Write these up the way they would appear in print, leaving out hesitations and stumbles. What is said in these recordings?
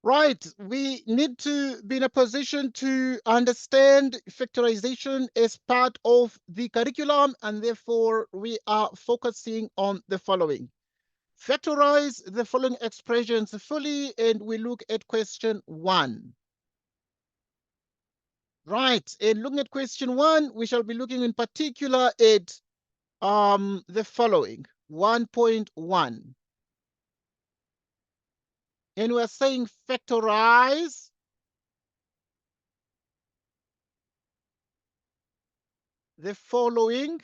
Right, we need to be in a position to understand factorization as part of the curriculum, and therefore we are focusing on the following. Factorize the following expressions fully, and we look at question 1. Right, and looking at question 1, we shall be looking in particular at the following, 1.1. And we're saying factorize the following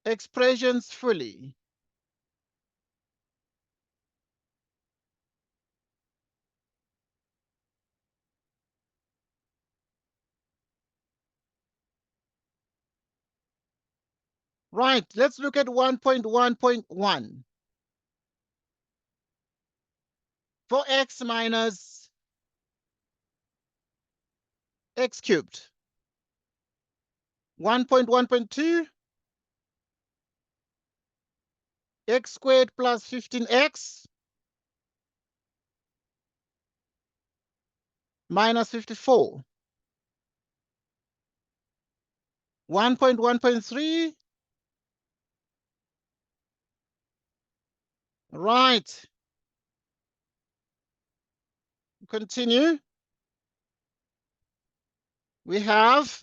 expressions fully. Right, let's look at 1.1.1. For x minus x cubed. 1.1.2, x squared plus 15x minus 54. 1.1.3, right. Continue. We have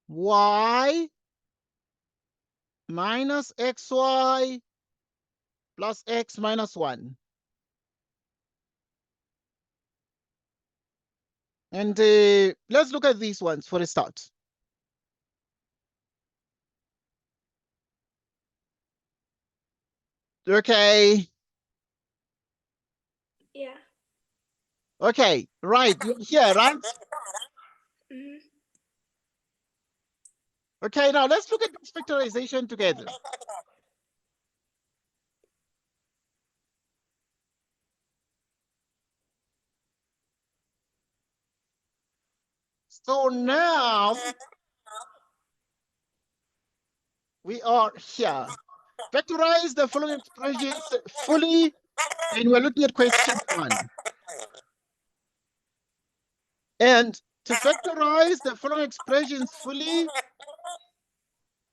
y minus xy plus x minus 1. And let's look at these ones for a start. Okay. Yeah. Okay, right. You're here, right? Mm-hmm. Okay, now let's look at this factorization together. So now we are here. Factorize the following expressions fully, and we're looking at question 1. And to factorize the following expressions fully,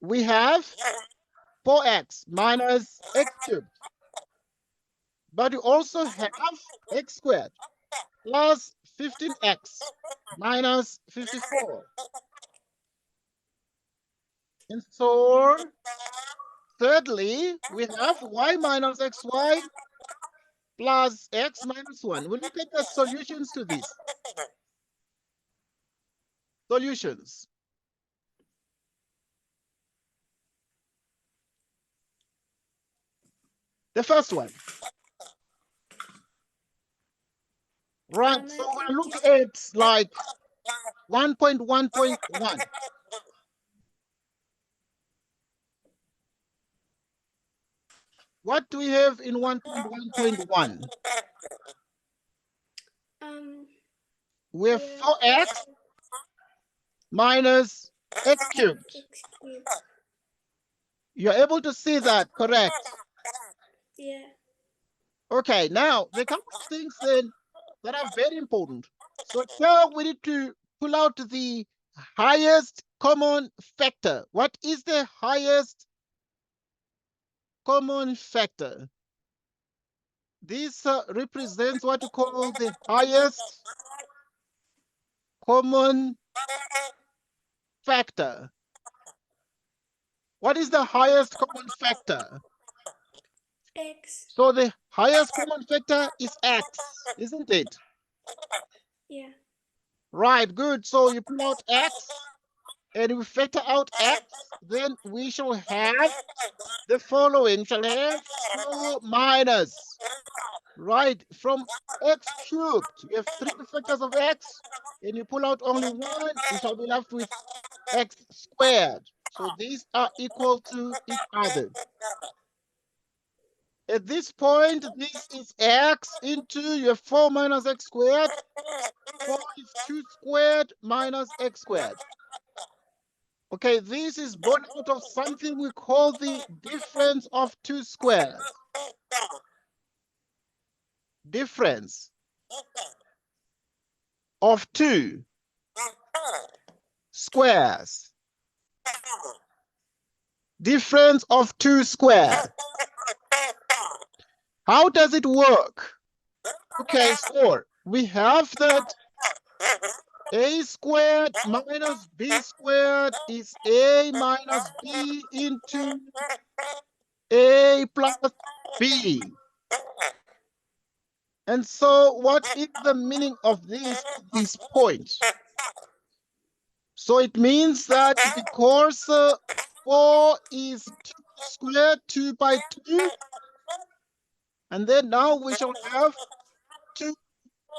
we have 4x minus x cubed. But we also have x squared plus 15x minus 54. And so, thirdly, we have y minus xy plus x minus 1. We'll look at the solutions to this. Solutions. The first one. Right, so we'll look at like 1.1.1. What do we have in 1.1.1? We have 4x minus x cubed. You're able to see that, correct? Yeah. Okay, now there are a couple of things then that are very important. So here we need to pull out the highest common factor. What is the highest common factor? This represents what we call the highest common factor. What is the highest common factor? X. So the highest common factor is x, isn't it? Yeah. Right, good. So you pull out x and we factor out x, then we shall have the following. We shall have 2 minus, right, from x cubed. We have 3 factors of x, and you pull out only 1, we shall be left with x squared. So these are equal to each other. At this point, this is x into your 4 minus x squared. 4 is 2 squared minus x squared. Okay, this is born out of something we call the difference of two squares. Difference of two squares. Difference of two squares. How does it work? Okay, so we have that a squared minus b squared is a minus b into a plus b. And so what is the meaning of this at this point? So it means that because 4 is 2 squared, 2 by 2, and then now we shall have 2,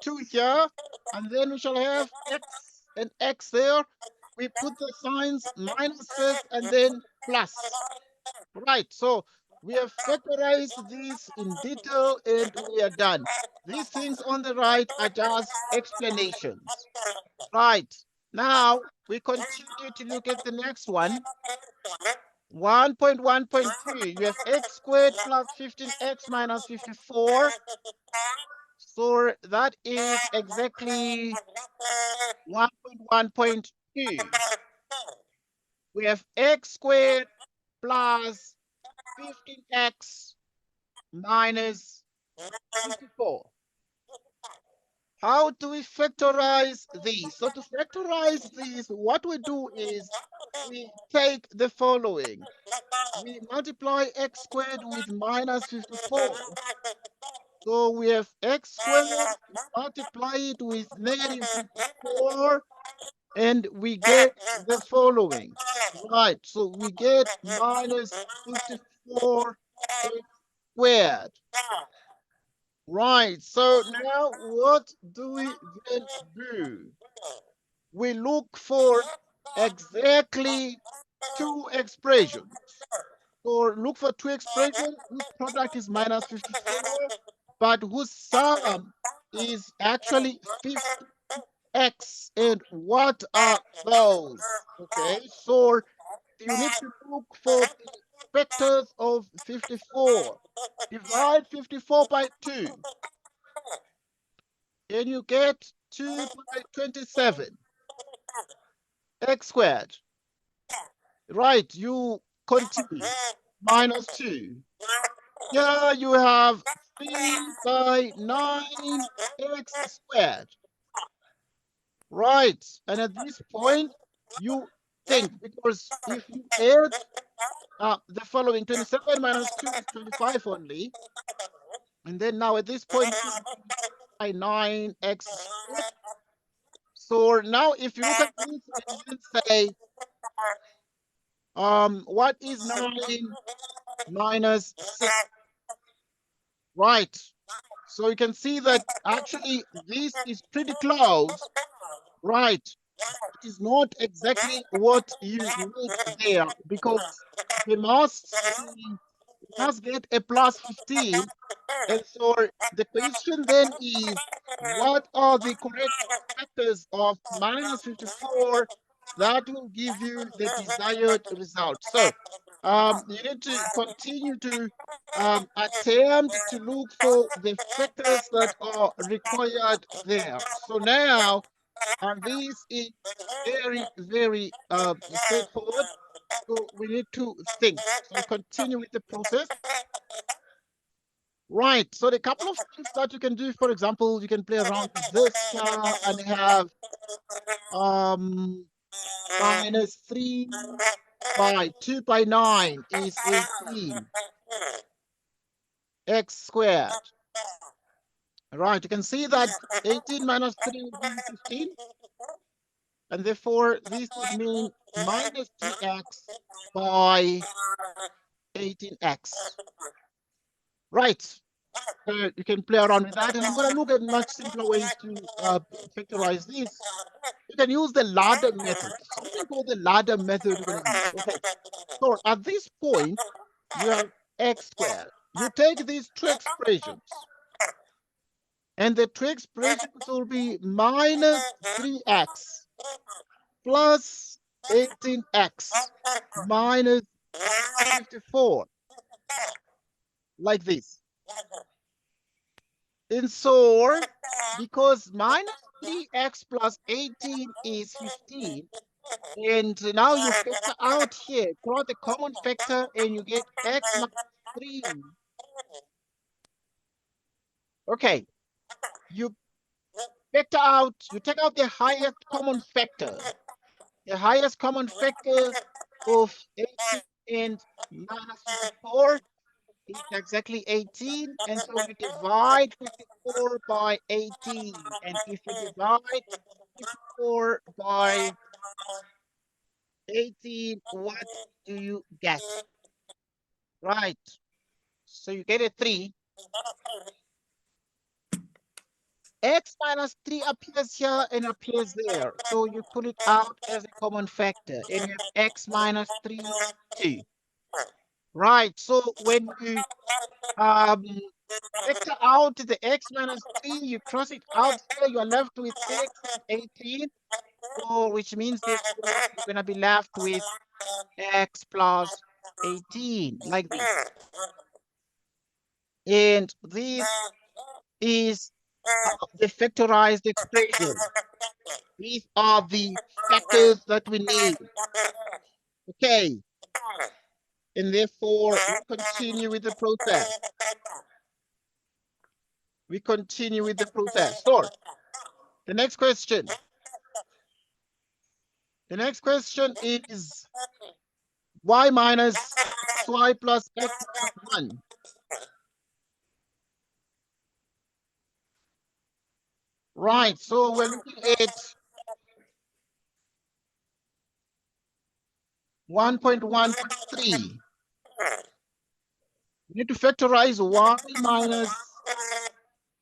2 here, and then we shall have x and x there. We put the signs minus first and then plus. Right, so we have factorized this in detail and we are done. These things on the right are just explanations. Right, now we continue to look at the next one. 1.1.2, you have x squared plus 15x minus 54. So that is exactly 1.1.2. We have x squared plus 15x minus 54. How do we factorize these? So to factorize these, what we do is we take the following. We multiply x squared with minus 54. So we have x squared, multiply it with negative 54, and we get the following. Right, so we get minus 54 x squared. Right, so now what do we then do? We look for exactly two expressions. So look for two expressions whose product is minus 54, but whose sum is actually 50x. And what are those? Okay, so you need to look for the factors of 54. Divide 54 by 2, and you get 2 by 27 x squared. Right, you continue. Minus 2. Here you have 3 by 9 x squared. Right, and at this point, you think, because if you add the following, 27 minus 2 is 25 only. And then now at this point, by 9x squared. So now if you look at this and then say, what is 9 minus 6? Right. So you can see that actually this is pretty close. Right. It is not exactly what you need there because we must get a plus 15. And so the question then is, what are the correct factors of minus 54 that will give you the desired result? So you need to continue to attempt to look for the factors that are required there. So now, this is very, very straightforward. So we need to think. So we continue with the process. Right. So the couple of things that you can do, for example, you can play around with this and have minus 3 by 2 by 9 is 18 x squared. Right. You can see that 18 minus 3 will give you 15. And therefore, this would mean minus 3x by 18x. Right. So you can play around with that. And I'm going to look at much simpler ways to factorize this. You can use the ladder method. Something called the ladder method you're going to use. Okay. So at this point, you have x squared. You take these two expressions, and the two expressions will be minus 3x plus 18x minus 54, like this. And so, because minus 3x plus 18 is 15, and now you factor out here, plot the common factor, and you get x minus 3. Okay, you factor out, you take out the highest common factor. The highest common factor of 18 and minus 54 is exactly 18. And so you divide 54 by 18. And if you divide 54 by 18, what do you get? Right. So you get a 3. X minus 3 appears here and appears there. So you pull it out as a common factor. And you have x minus 3, 2. Right. So when you um, factor out the x minus 3, you cross it out here, you are left with x and 18. So which means therefore you're going to be left with x plus 18, like this. And this is the factorized expression. These are the factors that we need. Okay. And therefore, we continue with the process. We continue with the process. So, the next question. The next question is y minus xy plus x minus 1. Right, so we're looking at 1.1.3. We need to factorize y minus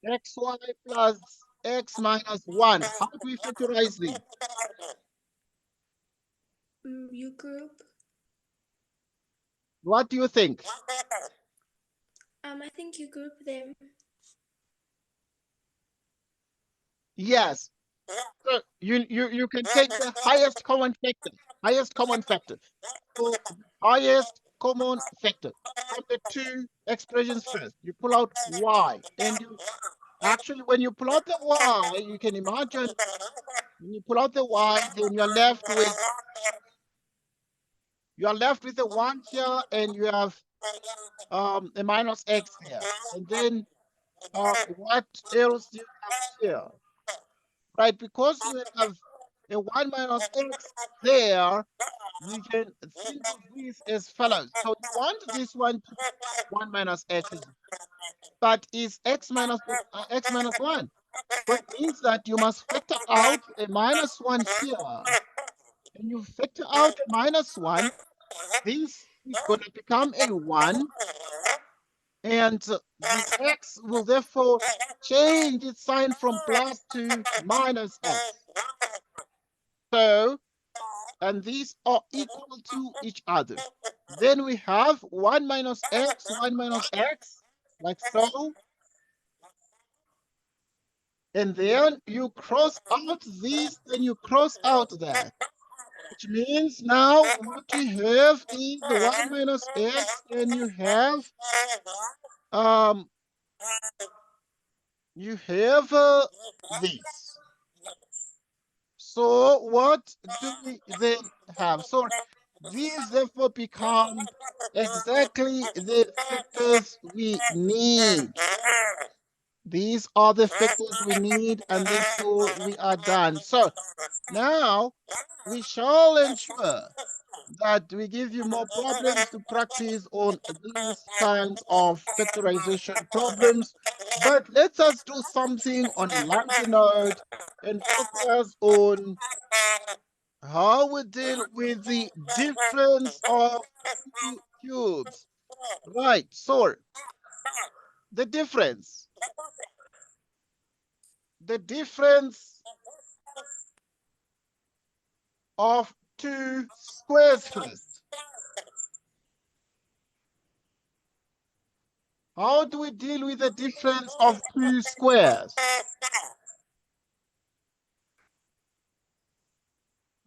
xy plus x minus 1. How do we factorize these? You group. What do you think? I think you group them. Yes. So you can take the highest common factor. Highest common factor. So highest common factor from the two expressions first. You pull out y, and you actually when you pull out the y, you can imagine when you pull out the y, then you are left with a 1 here, and you have a minus x here, and then what else do you have here? Right, because you have a 1 minus x there, you can think of this as follows. So you want this one to be 1 minus x, but is x minus 1. So it means that you must factor out a minus 1 here. And you factor out a minus 1, this is going to become a 1, and the x will therefore change its sign from plus to minus x. So, and these are equal to each other. Then we have 1 minus x, like so. And then you cross out this, then you cross out that. Which means now what you have is 1 minus x, and you have um this. So what do we then have? So these therefore become exactly the factors we need. These are the factors we need, and therefore we are done. So now we shall ensure that we give you more problems to practice on these kinds of factorization problems. But let us do something on a lighter note and focus on how we deal with the difference of two cubes. Right, so the difference. The difference of two squares first. How do we deal with the difference of two squares?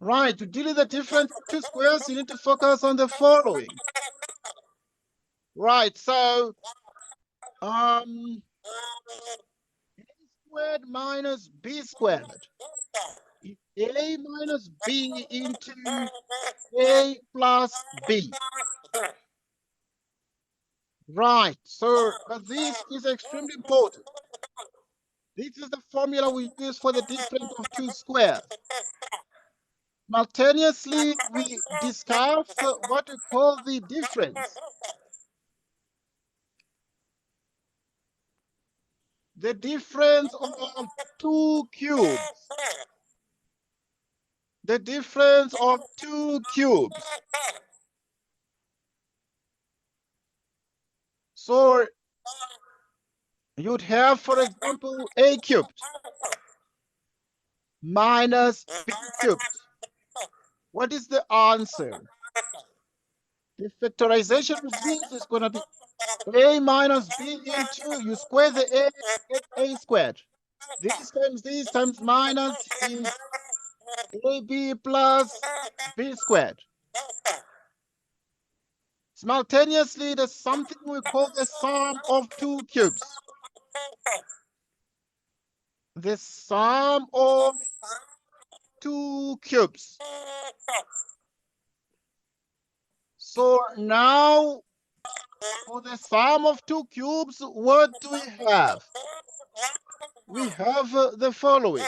Right, to deal with the difference of two squares, you need to focus on the following. Right, so a squared minus b squared. A minus b into a plus b. Right, so this is extremely important. This is the formula we use for the difference of two squares. Simultaneously, we discuss what we call the difference. The difference of two cubes. The difference of two cubes. So you'd have, for example, a cubed minus b cubed. What is the answer? The factorization of this is going to be a minus b into, you square the a, get a squared. This times minus is ab plus b squared. Simultaneously, there's something we call the sum of two cubes. The sum of two cubes. So now, for the sum of two cubes, what do we have? We have the following.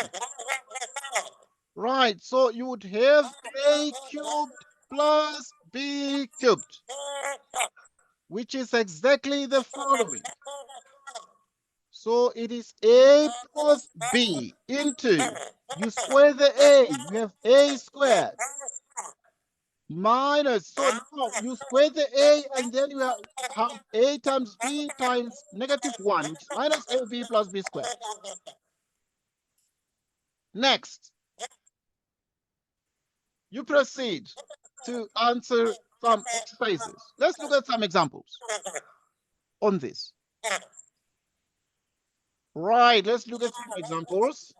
Right, so you would have a cubed plus b cubed, which is exactly the following. So it is a plus b into, you square the a, you have a squared, minus, so now you square the a, and then you have a times b times -1, which is minus ab plus b squared. Next, you proceed to answer some exercises. Let's look at some examples on this. Right, let's look at some examples.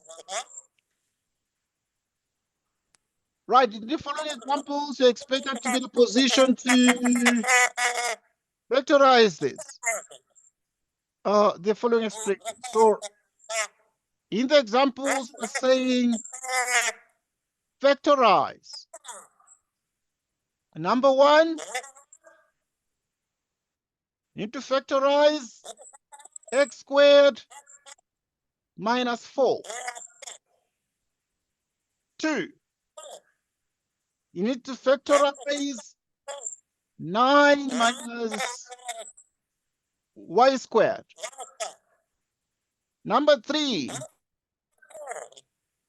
Right, in the following examples, you're expected to be in a position to vectorize this. The following expression. So, in the examples, we're saying vectorize. Number one, you need to factorize x squared minus 4. 2, you need to factorize 9 minus y squared. Number 3,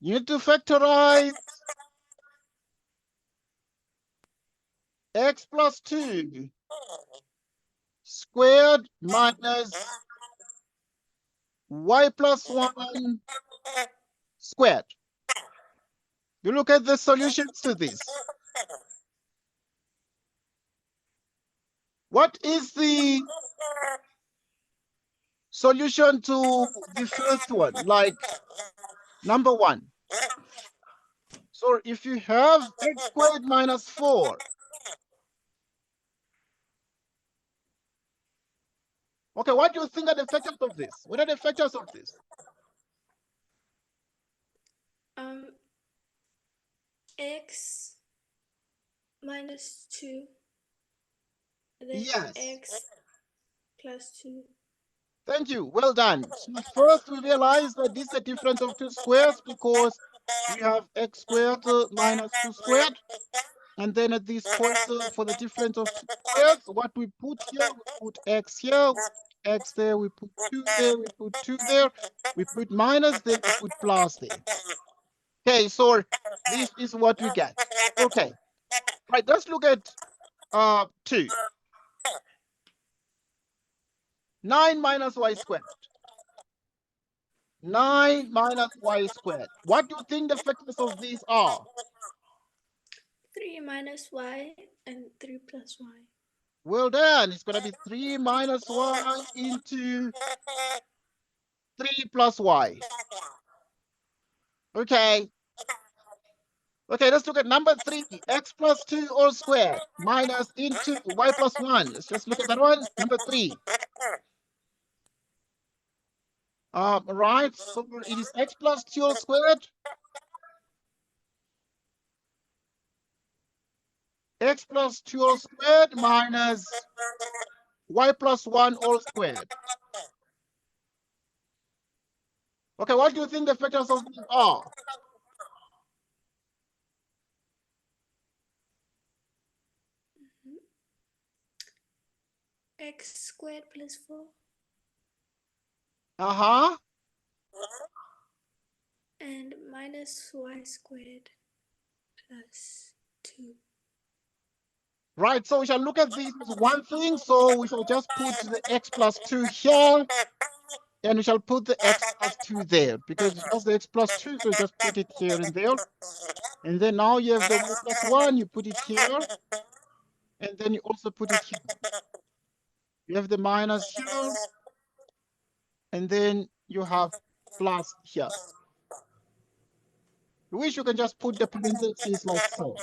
you need to factorize x plus 2 squared minus y plus 1 squared. You look at the solutions to this. What is the solution to the first one? Like number 1. So if you have x squared minus 4, okay, what do you think are the factors of this? What are the factors of this? X minus 2. Then Yes. X plus 2. Thank you. Well done. So first, we realize that this is a difference of two squares because we have x squared minus 2 squared. And then at this point, for the difference of two squares, what we put here, we put x here, x there, we put 2 there, we put 2 there, we put minus there, we put plus there. Okay, so this is what we get. Okay, right, let's look at 2. 9 minus y squared. 9 minus y squared. What do you think the factors of these are? 3 minus y and 3 plus y. Well done. It's going to be 3 minus y into 3 plus y. Okay. Okay, let's look at number 3. X plus 2 all squared minus into y plus 1. Let's just look at that one. Number 3. Right, so it is x plus 2 all squared. X plus 2 all squared minus y plus 1 all squared. Okay, what do you think the factors of these are? X squared plus 4 Uh-huh. and minus y squared plus 2. Right, so we shall look at these as one thing. So we shall just put the x plus 2 here, and we shall put the x plus 2 there, because it was the x plus 2, so just put it here and there. And then now you have the y plus 1, you put it here, and then you also put it here. You have the minus here, and then you have plus here. You wish you can just put the parentheses like so.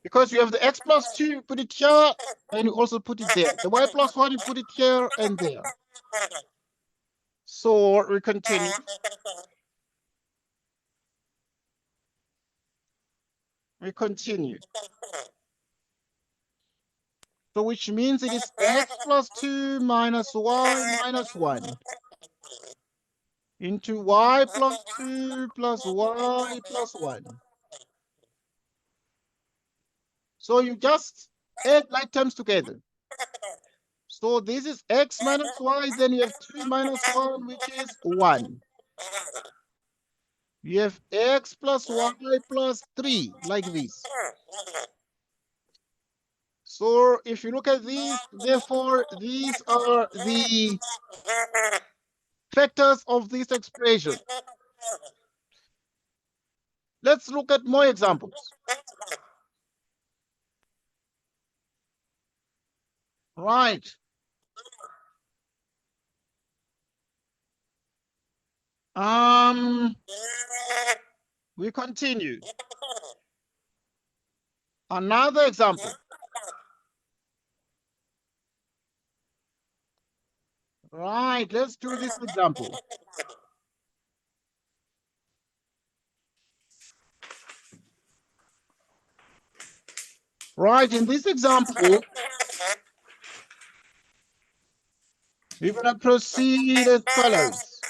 Because you have the x plus 2, you put it here, and you also put it there. The y plus 1, you put it here and there. So we continue. We continue. So which means it is x plus 2 minus y minus 1 into y plus 2 plus y plus 1. So you just add like terms together. So this is x minus y, then you have 2 minus 1, which is 1. You have x plus y plus 3, like this. So if you look at these, therefore, these are the factors of this expression. Let's look at more examples. Right. We continue. Another example. Right, let's do this example. Right, in this example, we're going to proceed as follows.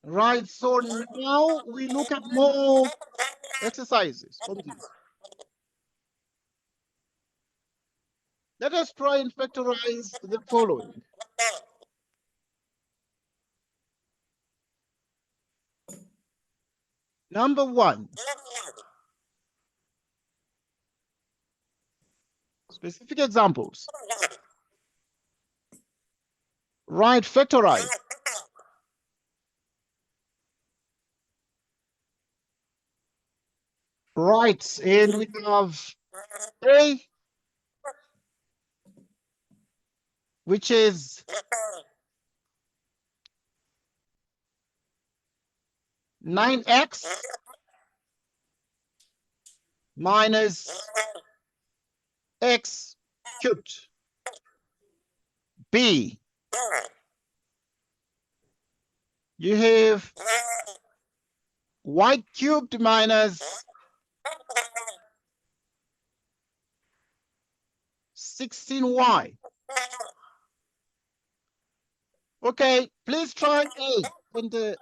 Right, so now we look at more exercises on this. Let us try and factorize the following. Number 1. Specific examples. Right, factorize. Right, and we have A, which is 9x minus x cubed. B, you have y cubed minus 16y. Okay, please try A and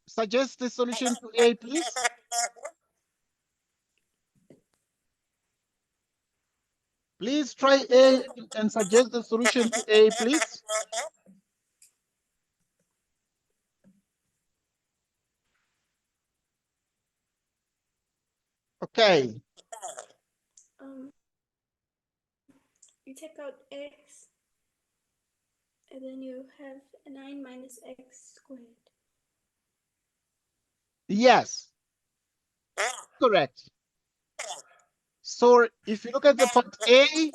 suggest the solution to A, please. Please try A and suggest the solution to A, please. Okay. You take out x, and then you have 9 minus x squared. Yes. Correct. So if you look at the part A,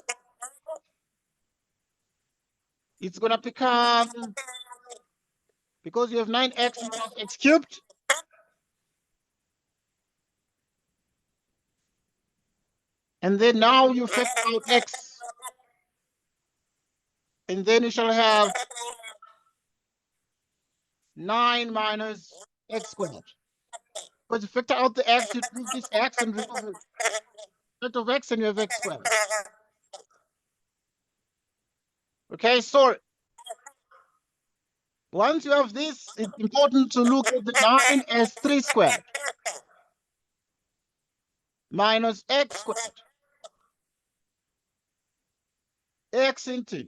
it's going to become, because you have 9x minus x cubed, and then now you factor out x, and then you shall have 9 minus x squared. Because you factor out the x, you remove this x and remove factor of x, and you have x squared. Okay, so once you have this, it's important to look at the 9 as 3 squared minus x squared, x into.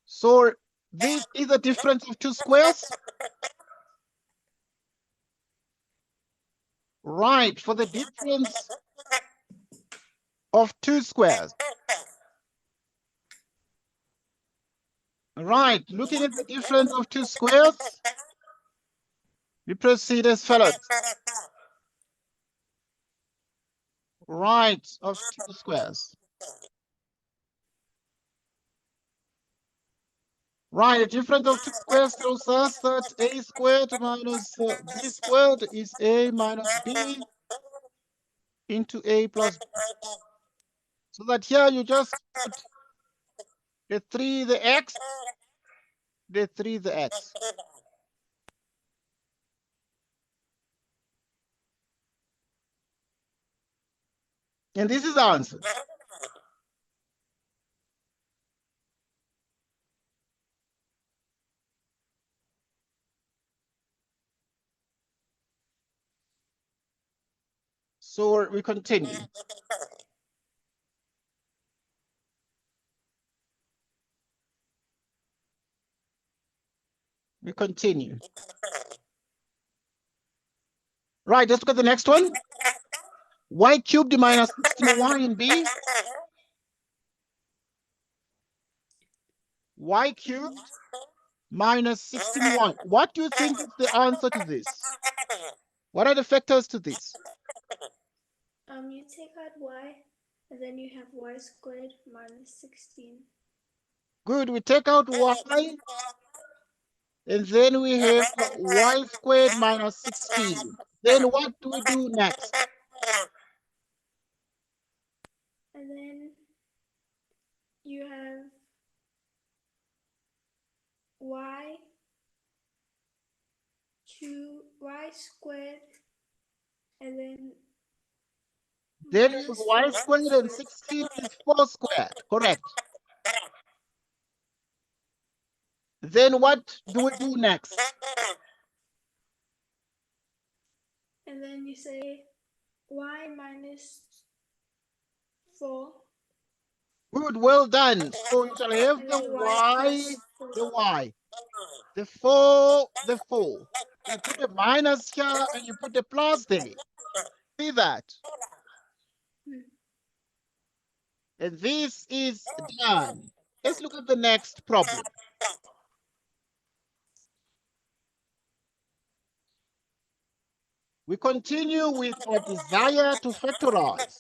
So this is the difference of two squares. Right, for the difference of two squares. Right, looking at the difference of two squares, we proceed as follows. Right, of two squares. Right, the difference of two squares tells us that a squared minus b squared is a minus b into a plus b. So that here you just put the 3, the x, the 3, the x. And this is the answer. So we continue. We continue. Right, let's look at the next one. Y cubed minus 16y in b. Y cubed minus 16y. What do you think is the answer to this? What are the factors to this? You take out y, and then you have y squared minus 16. Good, we take out y, and then we have y squared minus 16. Then what do we do next? And then you have y squared, and then Then minus y squared and 16 is 4 squared, correct? Then what do we do next? And then you say y minus 4. Good, well done. So you shall have the y, the y, the 4, the 4. You put a minus here and you put a plus there. See that? And this is done. Let's look at the next problem. We continue with our desire to factorize.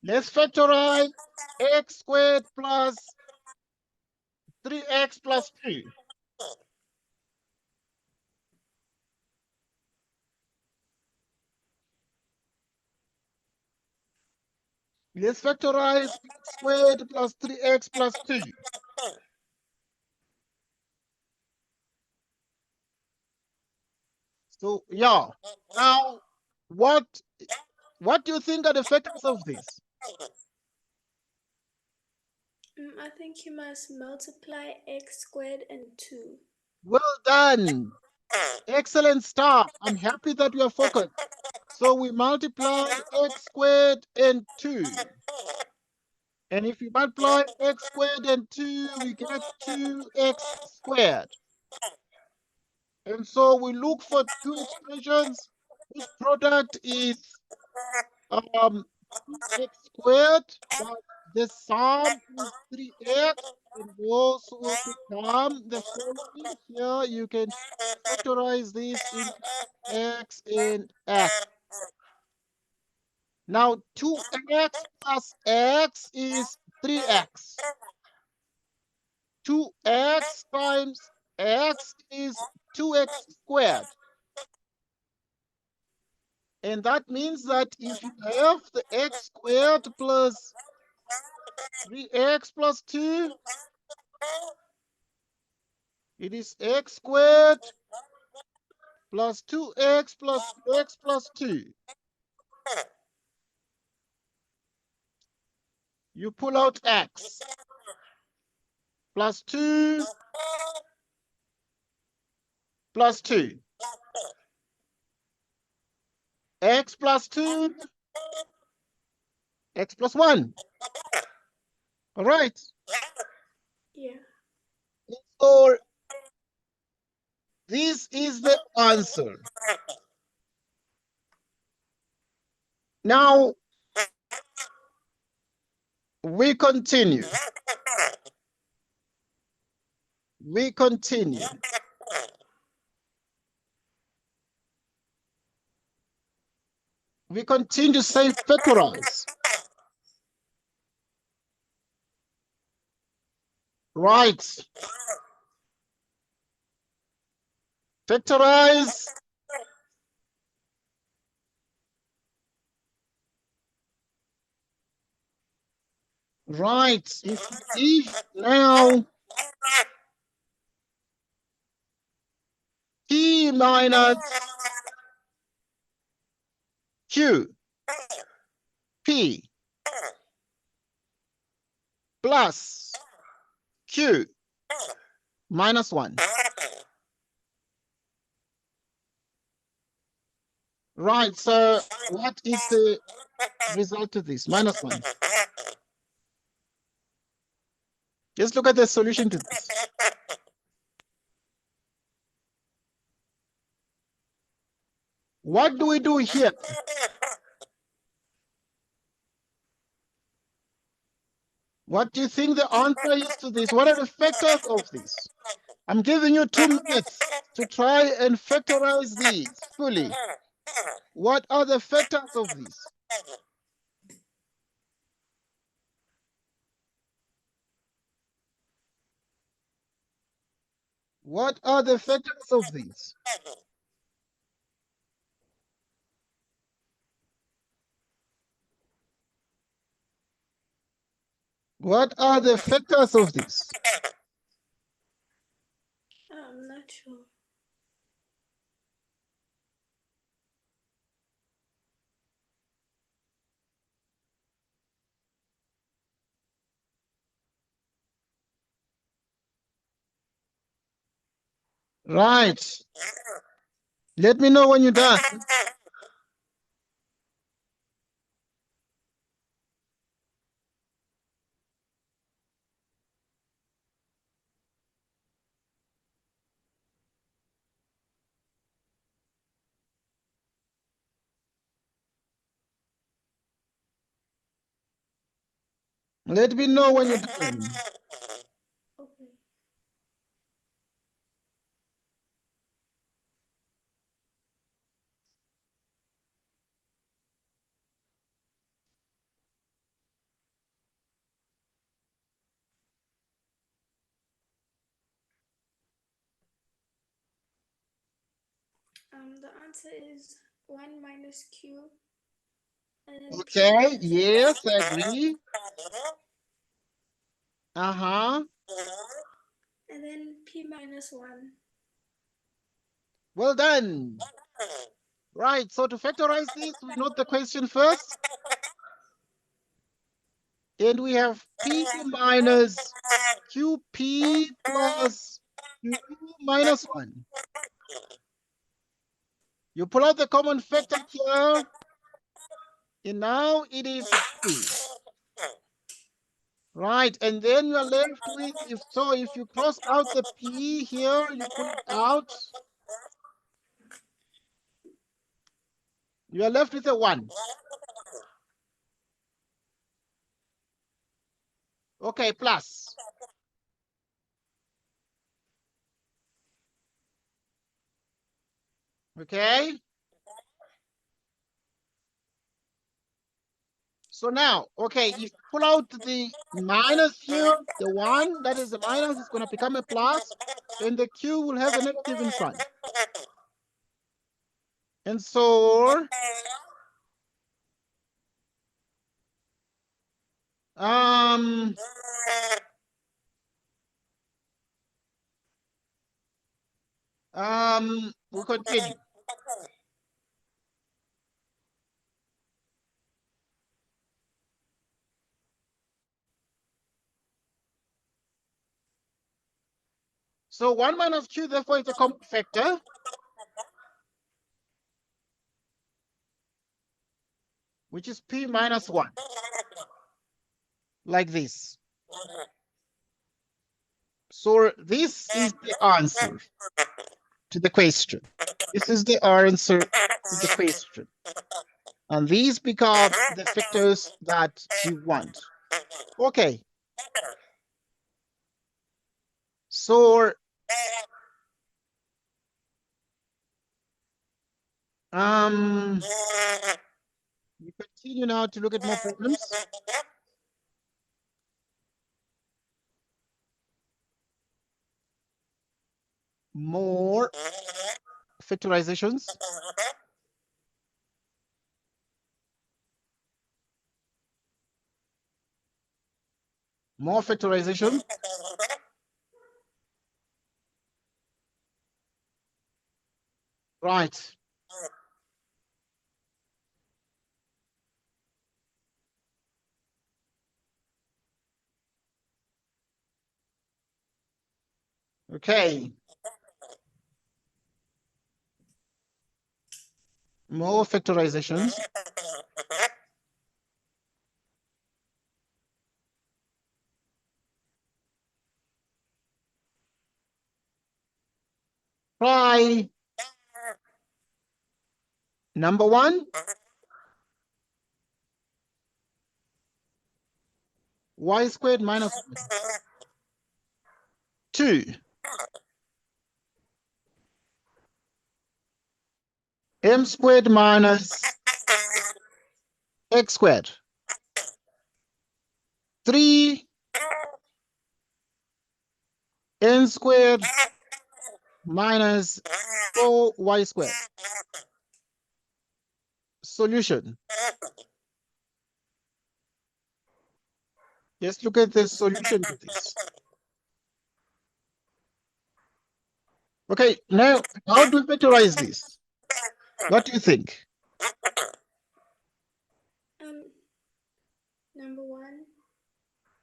Let's factorize x squared plus 3x plus 2. Let's factorize x squared plus 3x plus 2. So, yeah. Now, what do you think are the factors of this? I think you must multiply x squared and 2. Well done. Excellent start. I'm happy that you are focused. So we multiplied x squared and 2. And if you multiply x squared and 2, we get 2x squared. And so we look for two expressions whose product is 2x squared, but the sum is 3x, and those will become the following. Here you can factorize this into x and x. Now 2x plus x is 3x. 2x times x is 2x squared. And that means that if you have the x squared plus 3x plus 2, it is x squared plus 2x plus x plus 2. You pull out x plus 2 plus 2. X plus 2, x plus 1. All right. Yeah. So this is the answer. Now we continue. We continue. We continue to say factorize. Right. Factorize. Right. If now P minus Q P plus Q minus 1. Right, so what is the result of this? Minus 1. Just look at the solution to this. What do we do here? What do you think the answer is to this? What are the factors of this? I'm giving you 2 minutes to try and factorize these fully. What are the factors of this? What are the factors of these? What are the factors of this? I'm not sure. Right. Let me know when you're done. Let me know when you're done. Okay. The answer is 1 minus Q and then P Okay, minus yes, I agree. Uh-huh. and then P minus 1. Well done. Right, so to factorize this, we note the question first. And we have P minus QP plus Q minus 1. You pull out the common factor here. And now it is 2. Right, and then you are left with, if you cross out the P here, you pull it out. You are left with a 1. Okay, plus. Okay. So now, okay, if you pull out the minus here, the 1 that is the minus is going to become a plus, and the q will have a negative in front. And so we continue. So 1 minus q, therefore, is a common factor. Which is p minus 1. Like this. So this is the answer to the question. This is the answer to the question. And these become the factors that we want. Okay. So we continue now to look at more problems. More factorizations. More factorization. Right. Okay. More factorizations. Try number 1. Y squared minus 2. M squared minus x squared. 3 n squared minus 4y squared. Solution. Let's look at the solution to this. Okay, now how do we factorize this? What do you think? Number 1,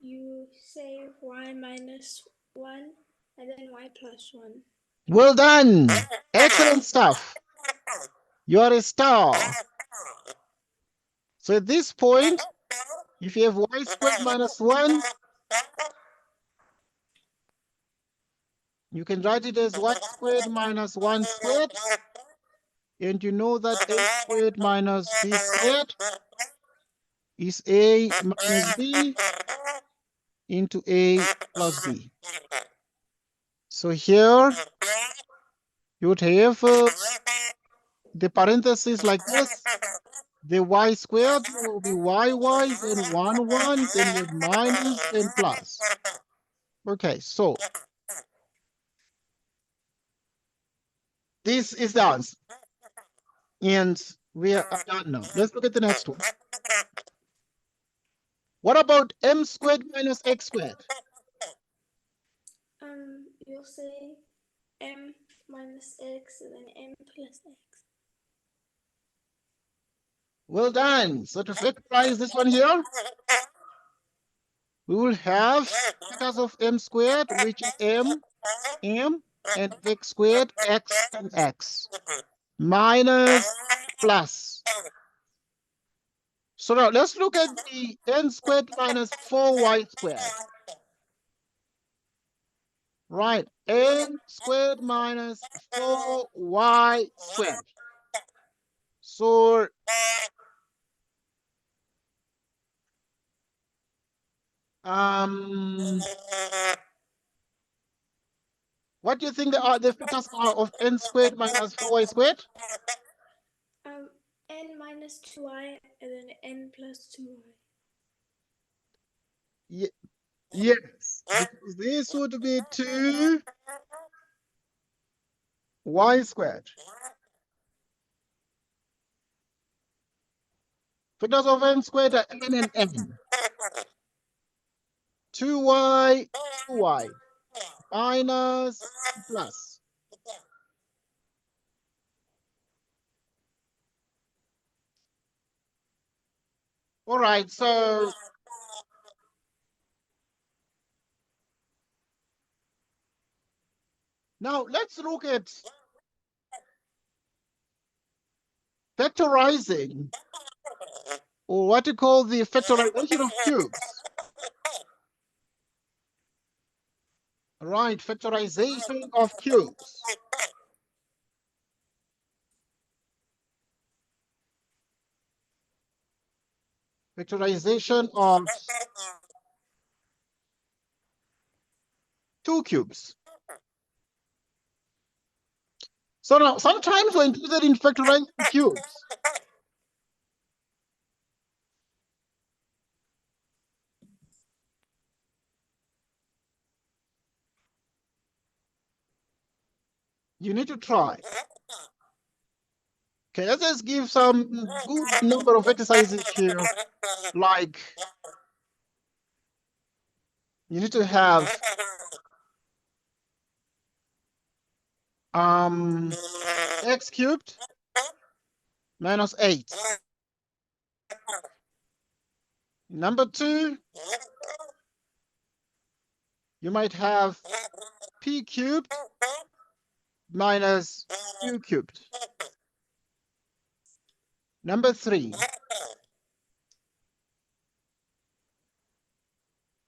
you say y minus 1 and then y plus 1. Well done. Excellent stuff. You are a star. So at this point, if you have y squared minus 1, you can write it as y squared minus 1 squared. And you know that a squared minus b squared is a minus b into a plus b. So here you would have the parentheses like this. The y squared will be y, then 1, 1, then you have minus, then plus. Okay, so this is the answer. And we are done now. Let's look at the next one. What about m squared minus x squared? You'll say m minus x and then m plus x. Well done. So to factorize this one here, we will have factors of m squared, which is m, and x squared, x, and x, minus, plus. So now let's look at the n squared minus 4y squared. Right, n squared minus 4y squared. So what do you think the factors are of n squared minus 4y squared? N minus 2y and then n plus 2y. Yes, because this would be 2y squared. Factors of n squared are n and n. 2y, 2y, minus, plus. All right, so now let's look at factorizing, or what you call the factorization of cubes. Right, factorization of cubes. Factorization of 2 cubes. So now, sometimes we're interested in factorizing cubes. You need to try. Okay, let's just give some good number of exercises here. Like, you need to have x cubed minus 8. Number 2, you might have p cubed minus q cubed. Number 3,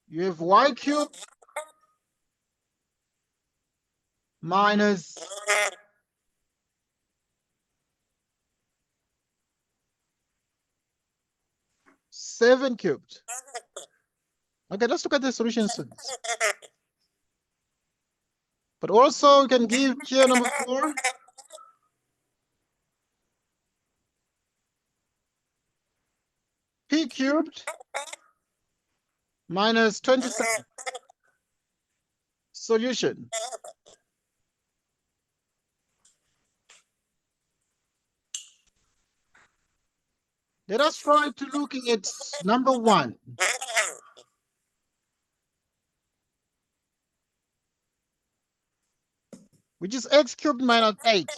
you have y cubed minus 7 cubed. Okay, let's look at the solutions first. But also you can give here number 4. P cubed minus 27. Solution. Let us try to look at number 1. Which is x cubed minus 8.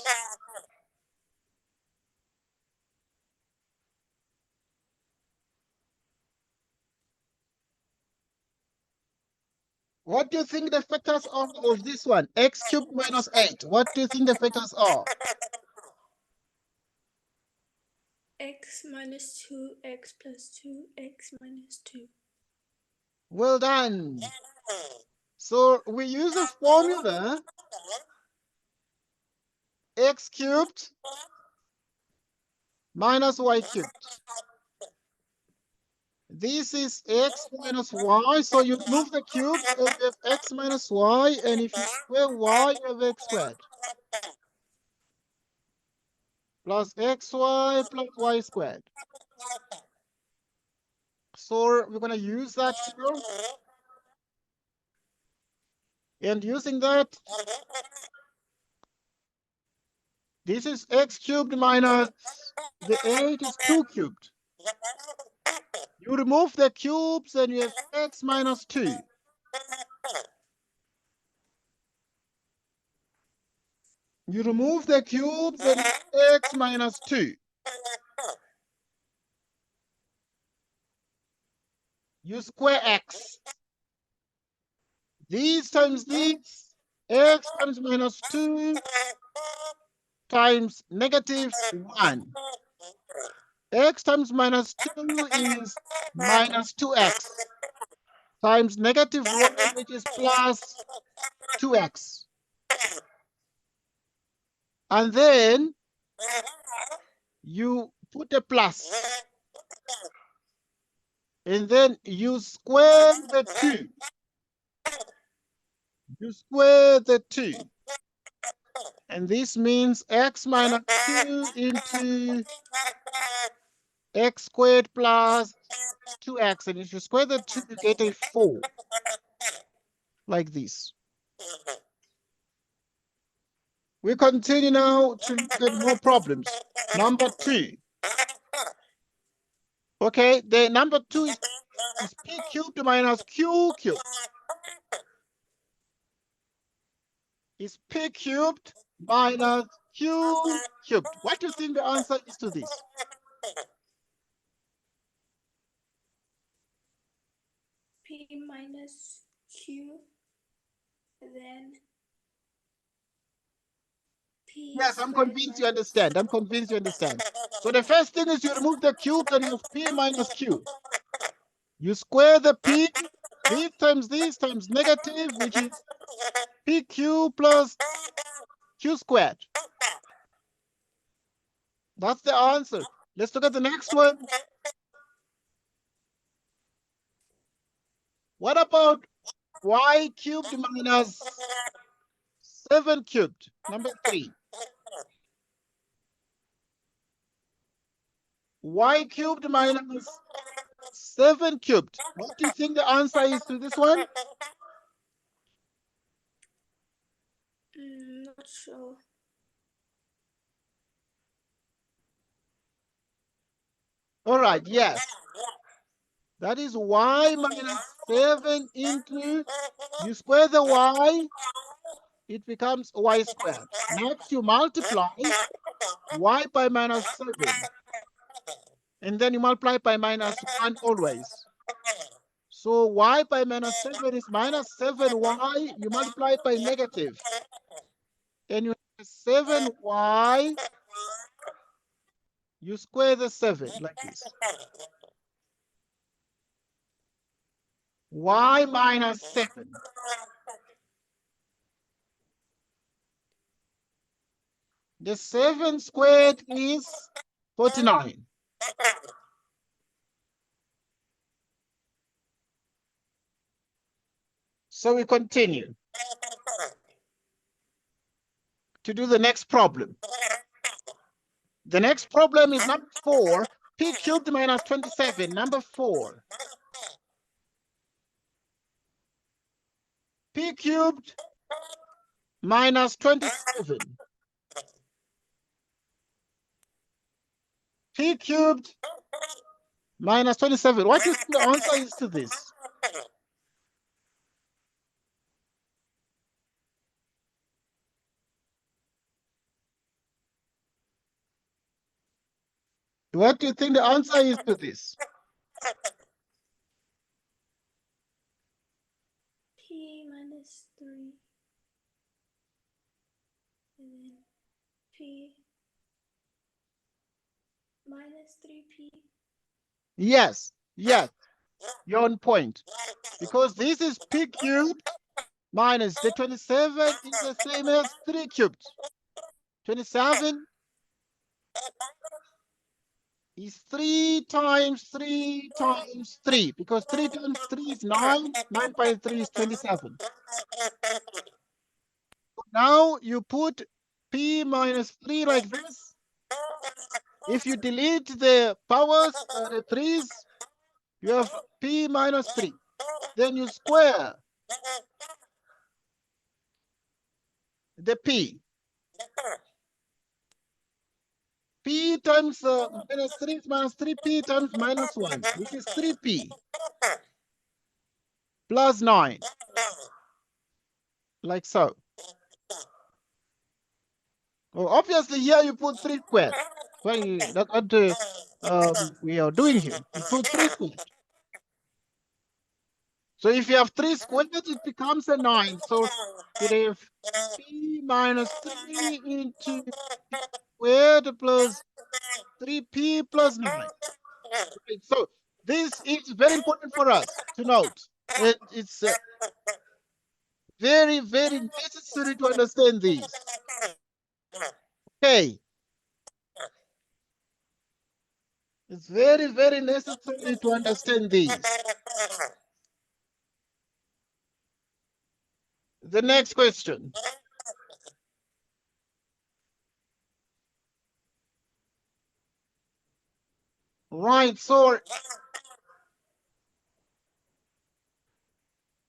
What do you think the factors are of this one? X cubed minus 8. What do you think the factors are? X minus 2, x plus 2, x minus 2. Well done. So we use a formula x cubed minus y cubed. This is x minus y, so you move the cubes and you have x minus y, and if you square y, you have x squared. Plus xy plus y squared. So we're going to use that here. And using that, this is x cubed minus the 8 is 2 cubed. You remove the cubes and you have x minus 2. You remove the cubes and x minus 2. You square x. These times this, x times minus 2 times negative 1. X times minus 2 is minus 2x times negative 1, which is plus 2x. And then you put a plus. And then you square the 2. You square the 2. And this means x minus 2 into x squared plus 2x. And if you square the 2, you get a 4. Like this. We continue now to look at more problems. Number 2. Okay, the number 2 is p cubed minus q cubed. Is p cubed minus q cubed. What do you think the answer is to this? P minus Q, then P Yes, I'm squared convinced you minus. understand. I'm convinced you understand. So the first thing is you remove the cube, then you have p minus q. You square the p, this times negative, which is pq plus q squared. That's the answer. Let's look at the next one. What about y cubed minus 7 cubed? Number 3. Y cubed minus 7 cubed. What do you think the answer is to this one? Not sure. All right, yes. That is y minus 7 into, you square the y, it becomes y squared. Next, you multiply y by minus 7. And then you multiply by minus 1 always. So y by minus 7 is minus 7y. You multiply by negative. And you have 7y. You square the 7 like this. Y minus 7. The 7 squared is 49. So we continue to do the next problem. The next problem is number 4. P cubed minus 27. Number 4. P cubed minus 27. P cubed minus 27. What is the answer is to this? What do you think the answer is to this? P minus 3. And then P minus 3P. Yes, yes, you're on point. Because this is P cubed minus the 27 is the same as 3 cubed. 27 is 3 times 3 times 3. Because 3 times 3 is 9. 9 by 3 is 27. Now you put P minus 3 like this. If you delete the powers, the 3's, you have P minus 3. Then you square the P. P times minus 3 is minus 3P times minus 1, which is 3P plus 9. Like so. Well, obviously here you put 3 squared. Well, that's what we are doing here. You put 3 squared. So if you have 3 squared, it becomes a 9. So you have P minus 3 into P squared plus 3P plus 9. Right, so this is very important for us to note. It's very, very necessary to understand these. Okay. It's very, very necessary to understand these. The next question. Right, so,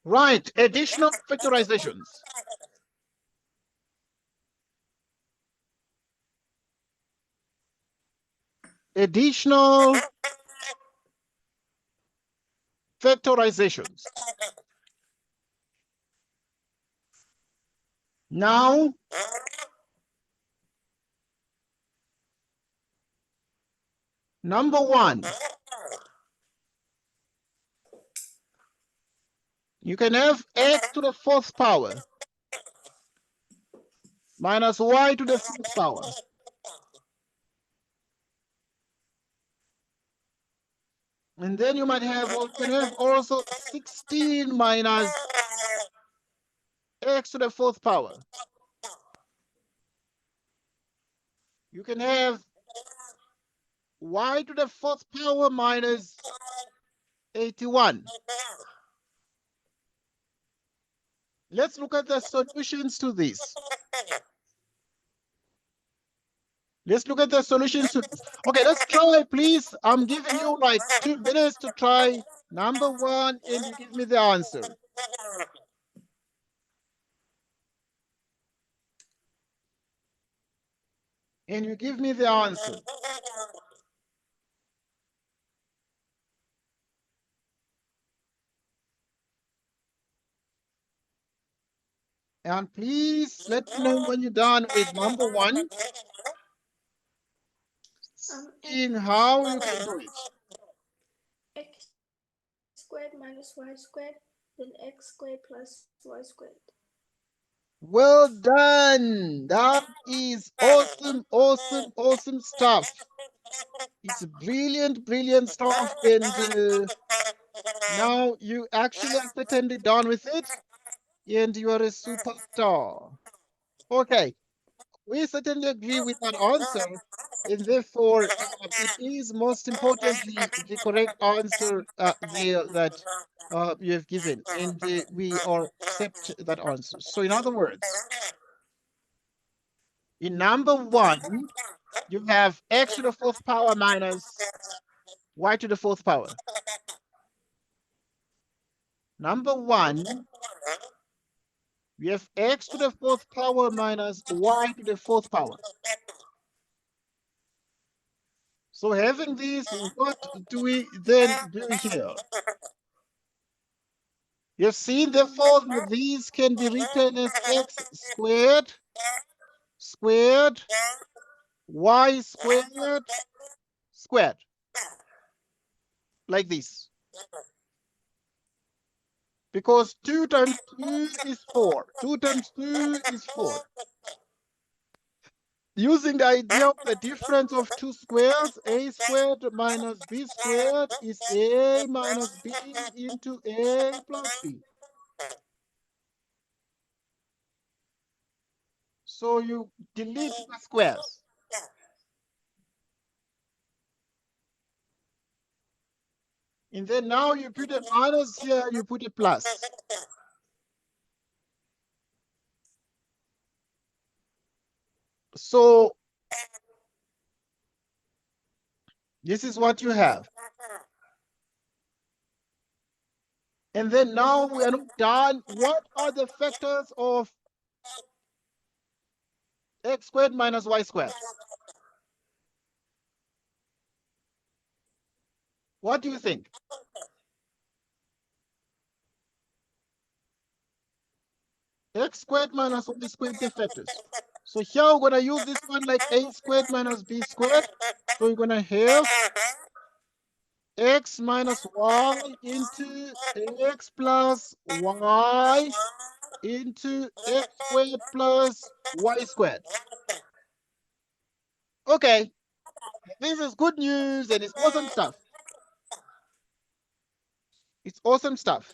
right, additional factorizations. Additional factorizations. Now, number one, you can have x to the fourth power minus y to the fifth power. And then you might have, well, you can have also 16 minus x to the fourth power. You can have y to the fourth power minus 81. Let's look at the solutions to this. Let's look at the solutions to this. Okay, let's try, please. I'm giving you like 2 minutes to try number one, and you give me the answer. And you give me the answer. And please let me know when you're done with number one, seeing how you can do it. X squared minus y squared, then x squared plus y squared. Well done. That is awesome, awesome, awesome stuff. It's brilliant, brilliant stuff. And now you actually are certainly done with it. And you are a superstar. Okay, we certainly agree with that answer. And therefore, it is most importantly the correct answer there that you have given. And we are accept that answer. So in other words, in number one, you have x to the fourth power minus y to the fourth power. Number one, we have x to the fourth power minus y to the fourth power. So having this, what do we then do here? You've seen, therefore, that these can be written as x squared, squared, y squared, squared, like this. Because 2 times 2 is 4. 2 times 2 is 4. Using the idea of the difference of two squares, a squared minus b squared is a minus b into a plus b. So you delete the squares. And then now you put a minus here, you put a plus. So this is what you have. And then now we are not done. What are the factors of x squared minus y squared? What do you think? X squared minus y squared, the factors. So here we're going to use this one like a squared minus b squared. So you're going to have x minus y into x plus y into x squared plus y squared. Okay, this is good news and it's awesome stuff. It's awesome stuff.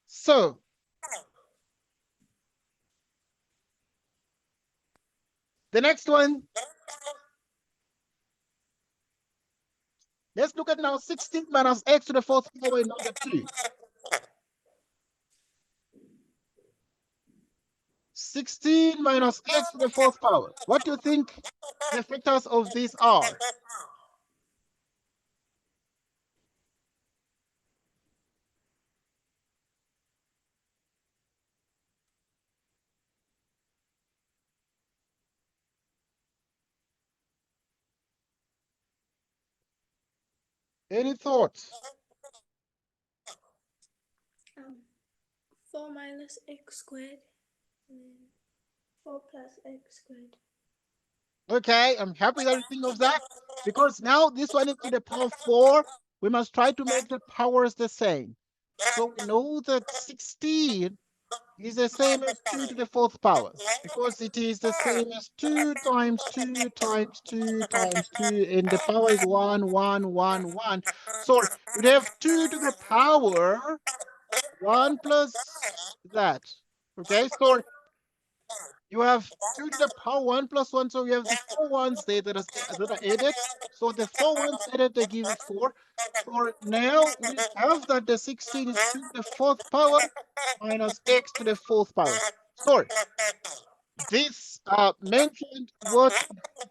So, the next one, let's look at now 16 minus x to the fourth power in number 2. 16 minus x to the fourth power. What do you think the factors of these are? Any thoughts? 4 minus x squared, and then 4 plus x squared. Okay, I'm happy that you think of that, because now this one is to the power 4. We must try to make the powers the same. So we know that 16 is the same as 2 to the fourth power, because it is the same as 2 times 2 times 2 times 2, and the power is 1, 1, 1, 1. So we have 2 to the power 1 plus that. Okay, so you have 2 to the power 1 plus 1, so you have the 4 ones there that are added. So the 4 ones added, they give you 4. So now we have that the 16 is 2 to the fourth power minus x to the fourth power. So this mentioned what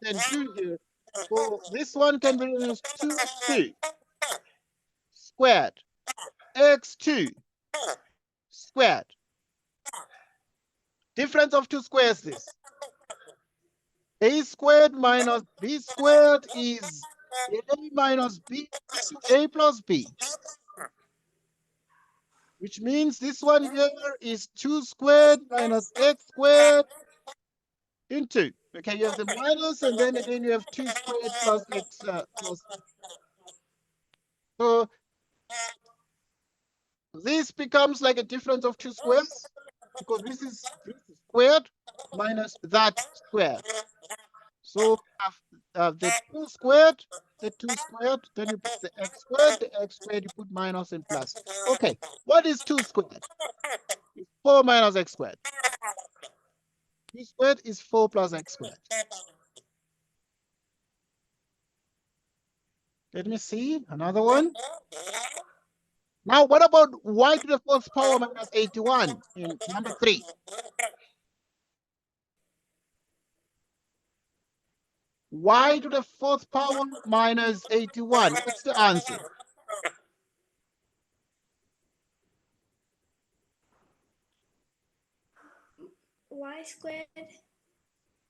you can do here. So this one can be written as 2 squared x2 squared. Difference of two squares this. A squared minus b squared is a minus b into a plus b, which means this one here is 2 squared minus x squared into. Okay, you have the minus, and then again you have 2 squared plus x plus. So this becomes like a difference of two squares, because this is squared minus that squared. So the 2 squared, then you put the x squared, you put minus and plus. Okay, what is 2 squared? It's 4 minus x squared. 2 squared is 4 plus x squared. Let me see another one. Now, what about y to the fourth power minus 81 in number 3? Y to the fourth power minus 81. What's the answer? Y squared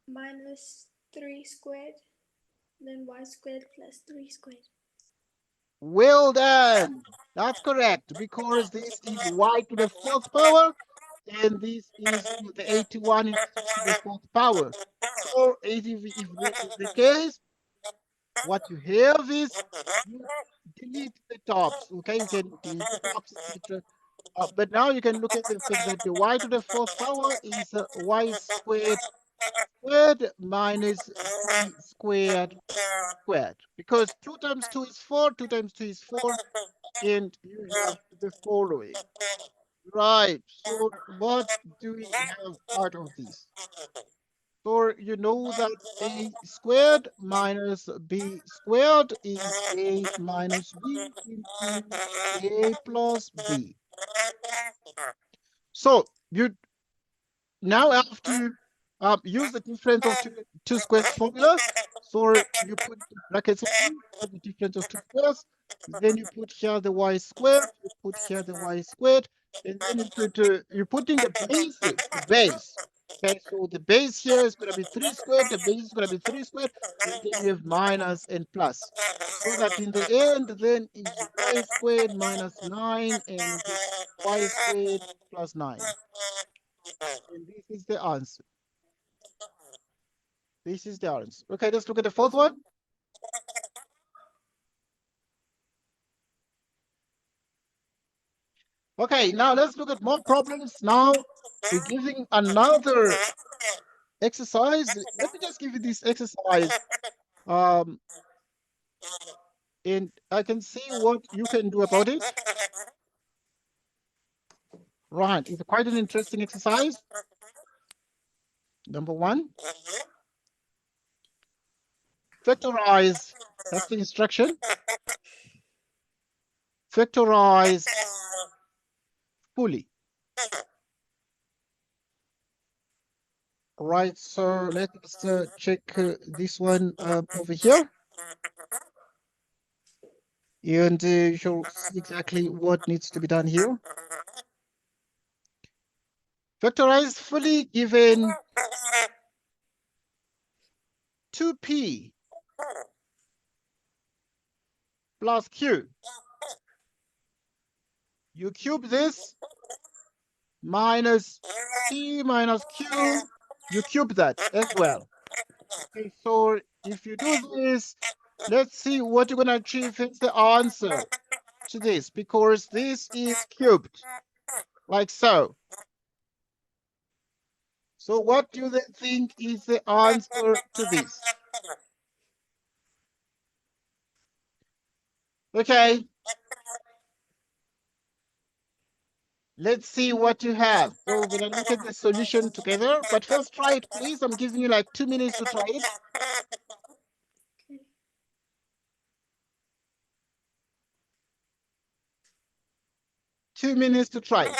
minus 3 squared, then y squared plus 3 squared. Well done. That's correct, because this is y to the fourth power, and this is the 81 is to the fourth power. So if that is the case, what you have is you delete the tops. Okay, you can delete the tops, etc. But now you can look at the fact that the y to the fourth power is y squared minus b squared, because 2 times 2 is 4, 2 times 2 is 4, and you have the following. Right, so what do we have out of this? So you know that a squared minus b squared is a minus b into a plus b. So you now have to use the difference of two squares formula. So you put the brackets in, put the difference of two squares, then you put here the y squared, you put here the y squared, and then you put in the bases, the base. Okay, so the base here is going to be 3 squared, the base is going to be 3 squared, and then you have minus and plus. So that in the end, then is y squared minus 9, and it is y squared plus 9. And this is the answer. This is the answer. Okay, let's look at the fourth one. Okay, now let's look at more problems. Now we're giving another exercise. Let me just give you this exercise. Um, and I can see what you can do about it. Right, it's quite an interesting exercise. Number 1, factorize. That's the instruction. Factorize fully. Right, so let's check this one over here. And you shall see exactly what needs to be done here. Factorize fully given 2p plus q. You cube this minus p minus q. You cube that as well. Okay, so if you do this, let's see what you're going to achieve is the answer to this, because this is cubed, like so. So what do they think is the answer to this? Okay, let's see what you have. So we're going to look at the solution together, but first try it, please. I'm giving you like 2 minutes to try it. Okay. 2 minutes to try it.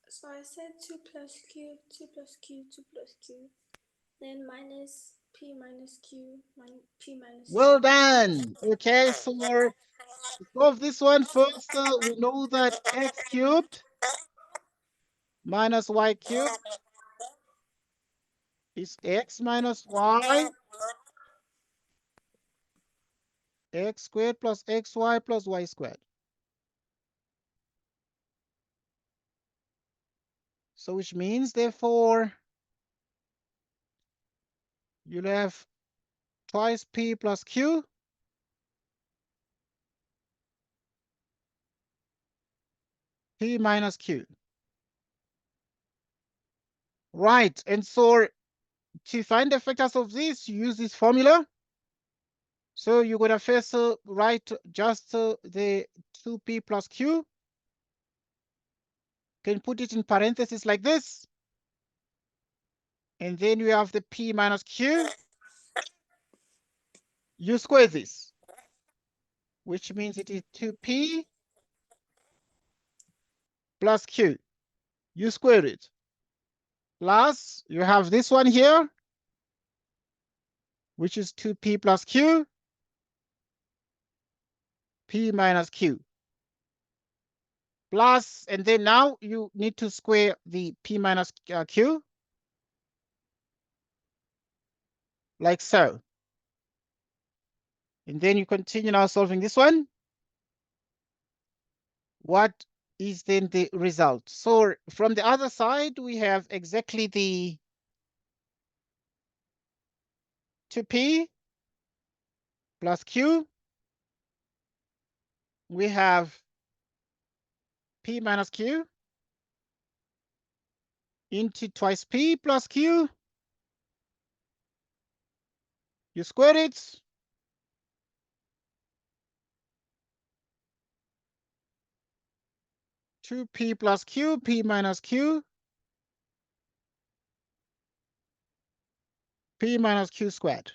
So I said 2 plus q, 2 plus q, 2 plus q, then minus p minus q, p minus Well q. done. Okay, so to solve this one first, we know that x cubed minus y cubed is x minus y, x squared plus xy plus y squared. So which means, therefore, you'll have twice p plus q, p minus q. Right, and so to find the factors of this, you use this formula. So you're going to first write just the 2p plus q. Can put it in parentheses like this. And then you have the p minus q. You square this, which means it is 2p plus q. You square it. Plus, you have this one here, which is 2p plus q, p minus q. Plus, and then now you need to square the p minus q, like so. And then you continue now solving this one. What is then the result? So from the other side, we have exactly the 2p plus q. We have p minus q into twice p plus q. You square it. Two p plus q, p minus q, p minus q squared.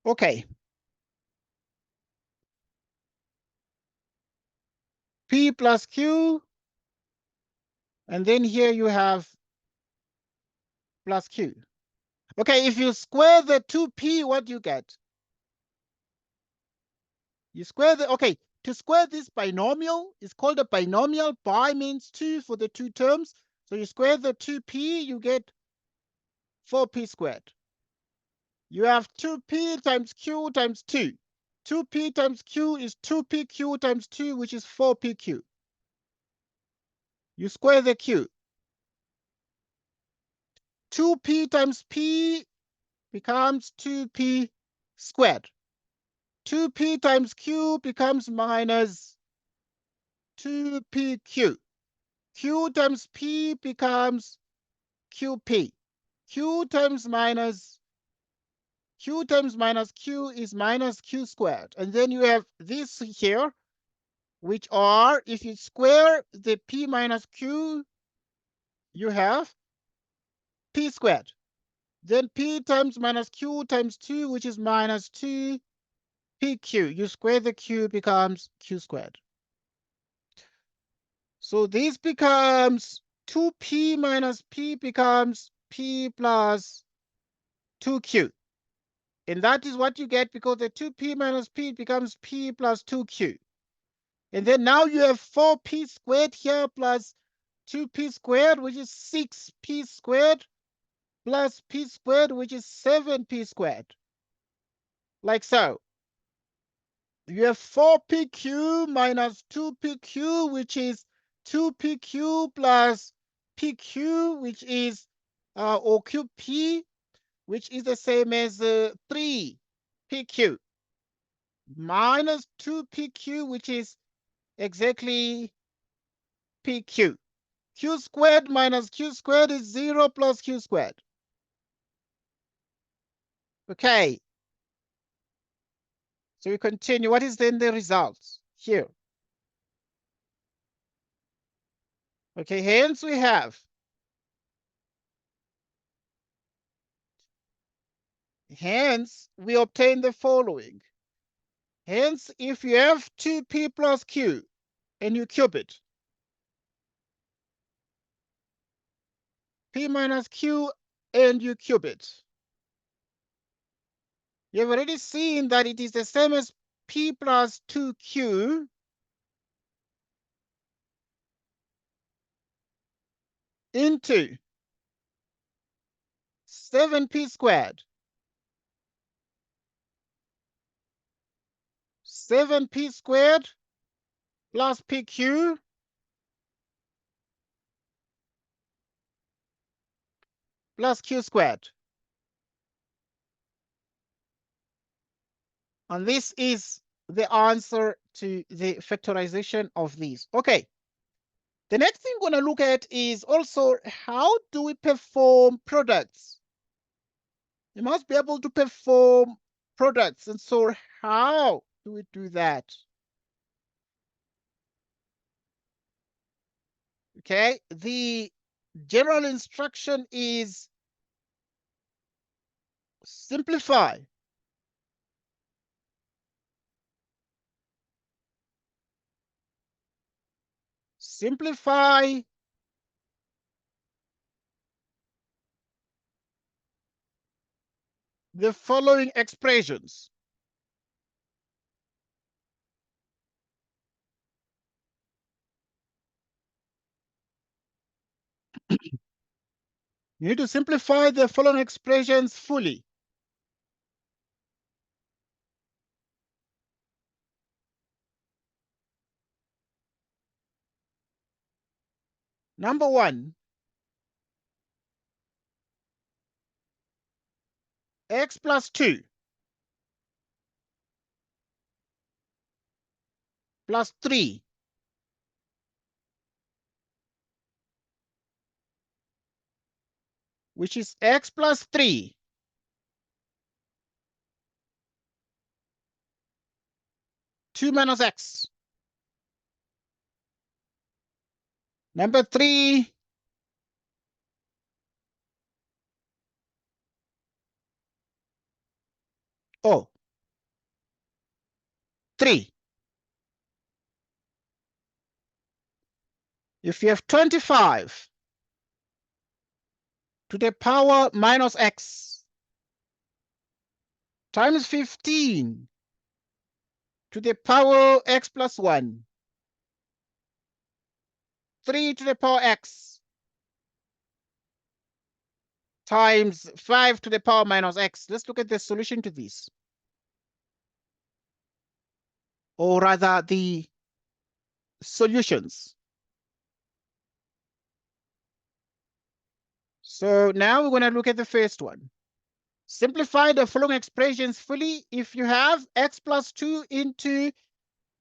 Okay. P plus q, and then here you have plus q. Okay, if you square the 2p, what do you get? You square the, okay, to square this binomial is called a binomial. Bi means 2 for the two terms. So you square the 2p, you get 4p squared. You have 2p times q times 2. 2p times q is 2pq times 2, which is 4pq. You square the q. 2p times p becomes 2p squared. 2p times q becomes minus 2pq. Q times p becomes qp. Q times minus q is minus q squared. And then you have this here, which are, if you square the p minus q, you have p squared. Then p times minus q times 2, which is minus 2p PQ. You square the Q, becomes Q squared. So this becomes 2P minus P becomes P plus 2Q. And that is what you get because the 2P minus P becomes P plus 2Q. And then now you have 4P squared here plus 2P squared, which is 6P squared, plus P squared, which is 7P squared. Like so. You have 4PQ minus 2PQ, which is 2PQ plus PQ, which is, or QP, which is the same as 3PQ, minus 2PQ, which is exactly PQ. Q squared minus Q squared is 0 plus Q squared. Okay. So we continue. What is then the results here? Okay, hence we have we obtain the following. Hence, if you have 2P plus Q and you cube it, P minus Q and you cube it, you have already seen that it is the same as P plus 2Q into 7P squared. 7P squared plus PQ plus Q squared. And this is the answer to the factorization of these. Okay. The next thing we're going to look at is also how do we perform products? You must be able to perform products. And so how do we do that? Okay, the general instruction is simplify. Simplify the following expressions. You need to simplify the following expressions fully. Number one, x plus 2 plus 3 which is x plus 3 2 minus x. Number 3, oh, 3. If you have 25 to the power minus x times 15 to the power x plus 1, 3 to the power x times 5 to the power minus x. Let's look at the solution to this. Or rather, the solutions. So now we're going to look at the first one. Simplify the following expressions fully. If you have x plus 2 into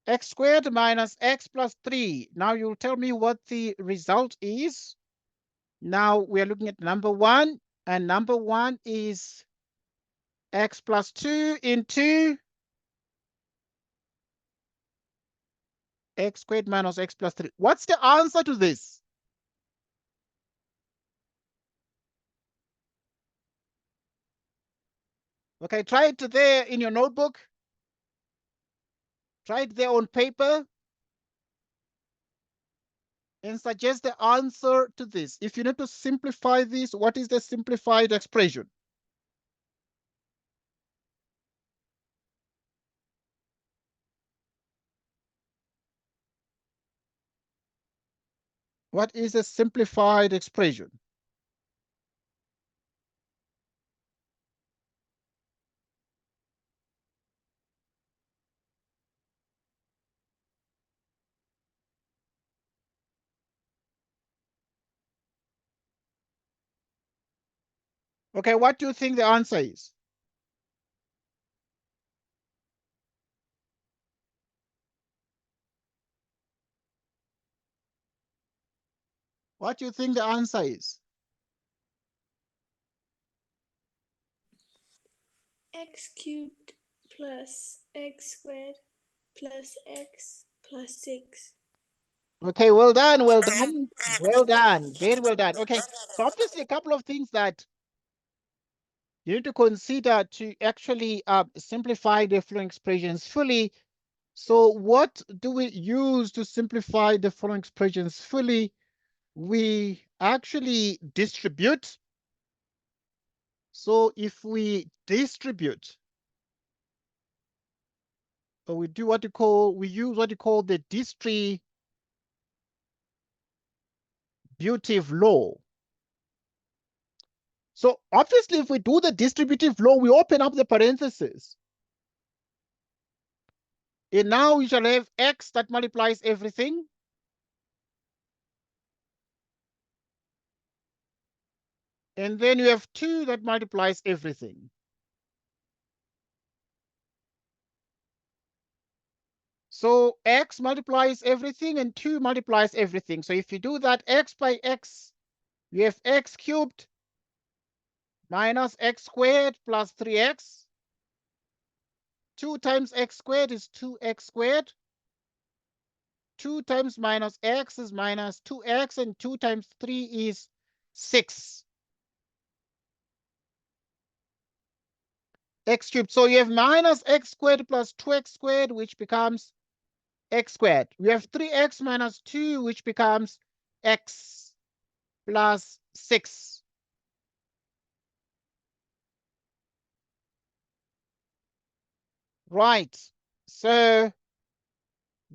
x squared minus x plus 3. Now you'll tell me what the result is. Now we're looking at number 1, and number 1 is x plus 2 into x squared minus x plus 3. What's the answer to this? Okay, try it there in your notebook. Try it there on paper and suggest the answer to this. If you need to simplify this, what is the simplified expression? What is a simplified expression? Okay, what do you think the answer is? What do you think the answer is? X cubed plus x squared plus x plus 6. Okay, well done, well done, well done, very well done. Okay, so obviously a couple of things that you need to consider to actually simplify the following expressions fully. So what do we use to simplify the following expressions fully? We actually distribute. So if we distribute, or we do what you call, we use what you call the distributive law. So obviously, if we do the distributive law, we open up the parentheses. And now we shall have x that multiplies everything. And then you have 2 that multiplies everything. So x multiplies everything and 2 multiplies everything. So if you do that, x by x, you have x cubed minus x squared plus 3x. 2 times x squared is 2x squared. 2 times minus x is minus 2x, and 2 times 3 is 6. X cubed. So you have minus x squared plus 2x squared, which becomes x squared. We have 3x minus 2, which becomes x plus 6. Right. So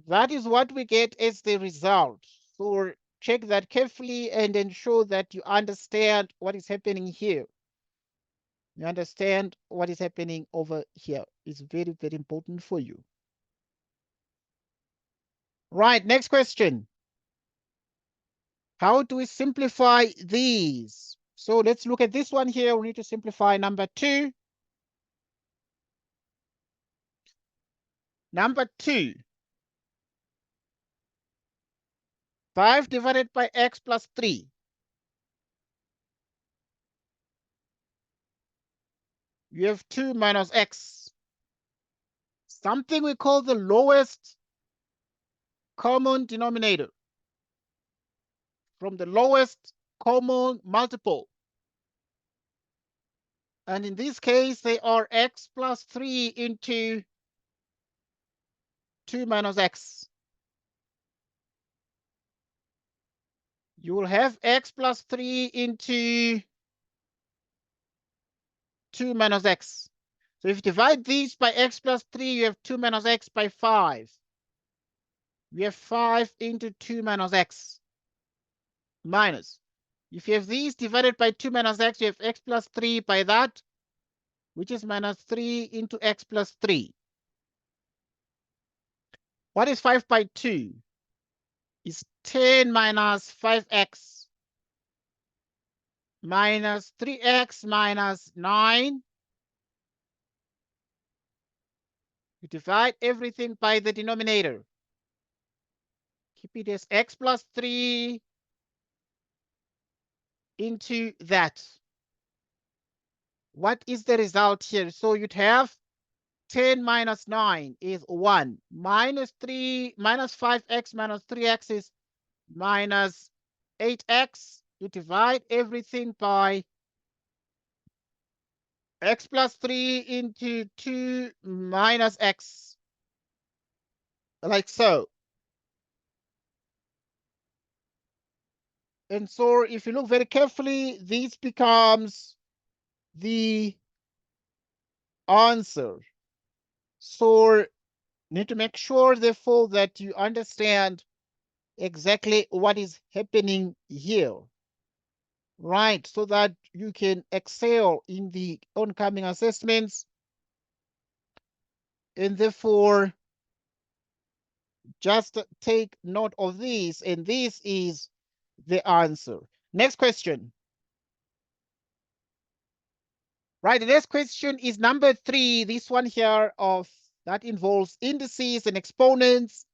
that is what we get as the result. So check that carefully and ensure that you understand what is happening here. You understand what is happening over here. It's very, very important for you. Right, next question. How do we simplify these? So let's look at this one here. We need to simplify number 2. Number 2. 5 divided by x plus 3. You have 2 minus x. Something we call the lowest common denominator. From the lowest common multiple. And in this case, they are x plus 3 into 2 minus x. You will have x plus 3 into 2 minus x. So if you divide these by x plus 3, you have 2 minus x by 5. We have 5 into 2 minus x minus. If you have these divided by 2 minus x, you have x plus 3 by that, which is minus 3 into x plus 3. What is 5 by 2? It's 10 minus 5x minus 3x minus 9. You divide everything by the denominator. Keep it as x plus 3 into that. What is the result here? So you'd have 10 minus 9 is 1. Minus 3 minus 5x minus 3x is minus 8x. You divide everything by x plus 3 into 2 minus x. like so. And so if you look very carefully, this becomes the answer. So need to make sure, therefore, that you understand exactly what is happening here, right? So that you can excel in the oncoming assessments. And therefore, just take note of this, and this is the answer. Next question. Right, the next question is number 3. This one here of that involves indices and exponents.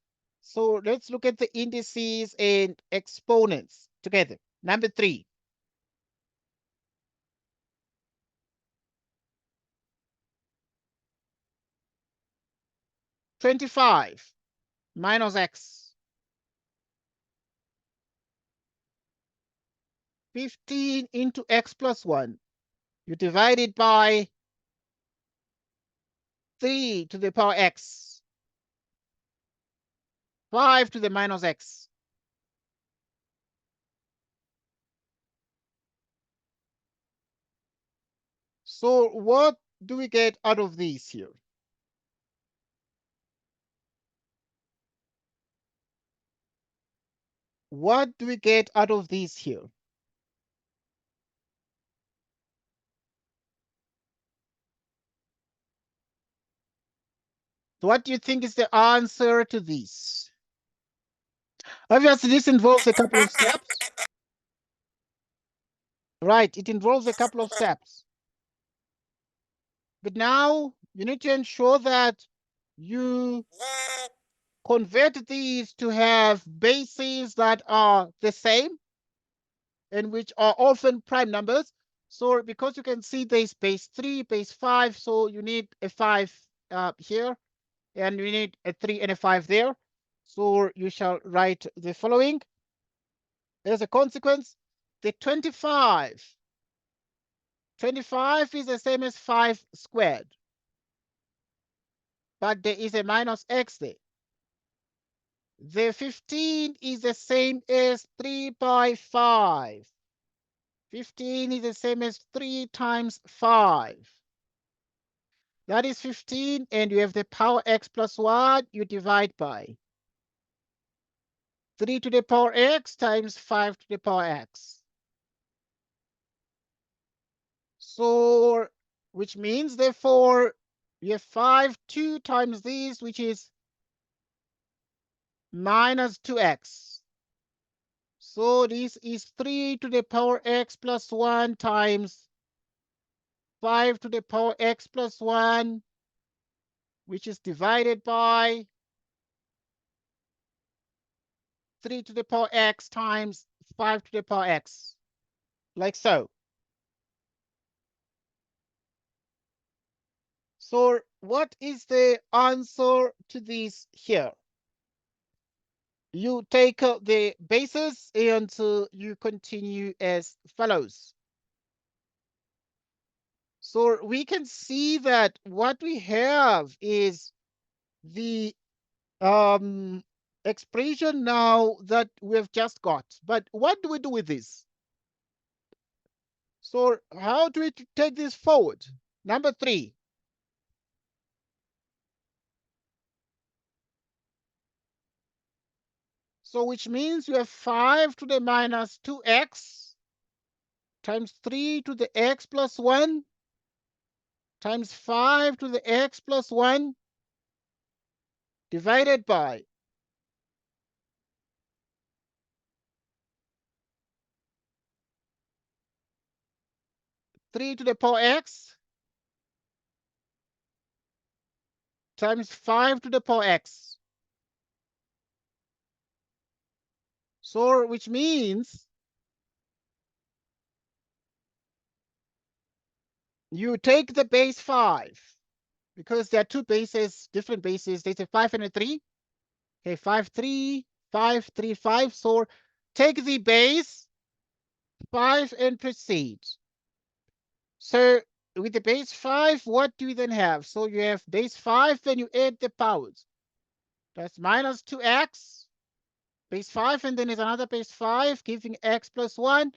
So let's look at the indices and exponents together. Number 3. 25 minus x. 15 into x plus 1. You divide it by 3 to the power x. 5 to the minus x. So what do we get out of this here? What do we get out of this here? So what do you think is the answer to this? Obviously, this involves a couple of steps. Right, it involves a couple of steps. But now you need to ensure that you convert these to have bases that are the same and which are often prime numbers. So because you can see there's base 3, base 5, so you need a 5 here, and you need a 3 and a 5 there. So you shall write the following. As a consequence, the 25 is the same as 5 squared, but there is a minus x there. The 15 is the same as 3 by 5. 15 is the same as 3 times 5. That is 15, and you have the power x plus 1, you divide by 3 to the power x times 5 to the power x. So, which means, therefore, you have 5, 2 times this, which is minus 2x. So this is 3 to the power x plus 1 times 5 to the power x plus 1, which is divided by 3 to the power x times 5 to the power x, like so. So what is the answer to this here? You take the bases and you continue as follows. So we can see that what we have is the expression now that we've just got. But what do we do with this? So how do we take this forward? Number 3. So which means you have 5 to the minus 2x times 3 to the x plus 1 times 5 to the x plus 1 divided by 3 to the power x times 5 to the power x. So which means you take the base 5, because there are two bases, different bases. There's a 5 and a 3. Okay, 5, 3, 5, 3, 5. So take the base 5 and proceed. So with the base 5, what do you then have? So you have base 5 and you add the powers. That's minus 2x, base 5, and then there's another base 5, giving x plus 1.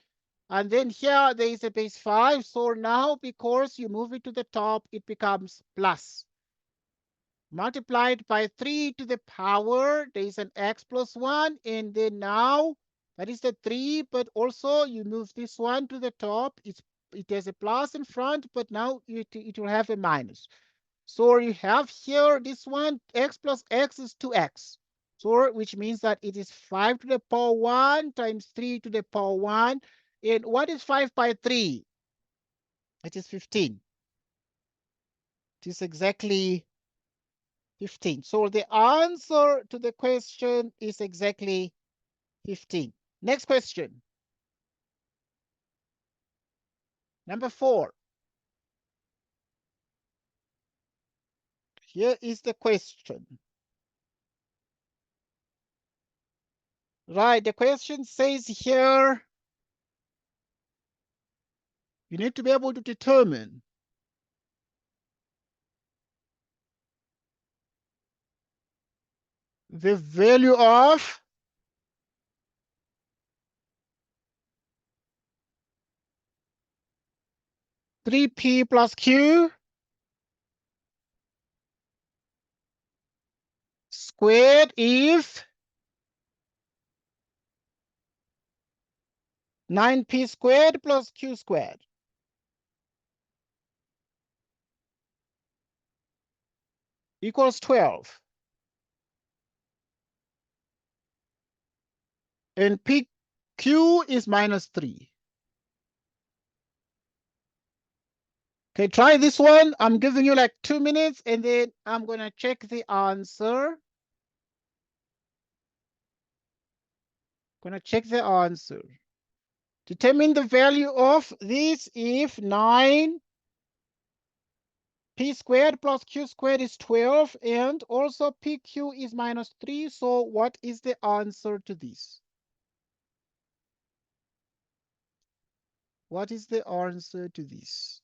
And then here there is a base 5. So now, because you move it to the top, it becomes plus. Multiplied by 3 to the power, there is an x plus 1. And then now, that is the 3, but also you move this one to the top. It has a plus in front, but now it will have a minus. So you have here this one, x plus x is 2x. So which means that it is 5 to the power 1 times 3 to the power 1. And what is 5 by 3? It is 15. It is exactly 15. So the answer to the question is exactly 15. Next question. Number 4. Here is the question. Right, the question says here, you need to be able to determine the value of three p plus q squared if 9p squared plus q squared equals 12. And pq is minus 3. Okay, try this one. I'm giving you like 2 minutes, and then I'm going to check the answer. Going to check the answer. Determine the value of this if 9p squared plus q squared is 12, and also pq is minus 3. So what is the answer to this? What is the answer to this?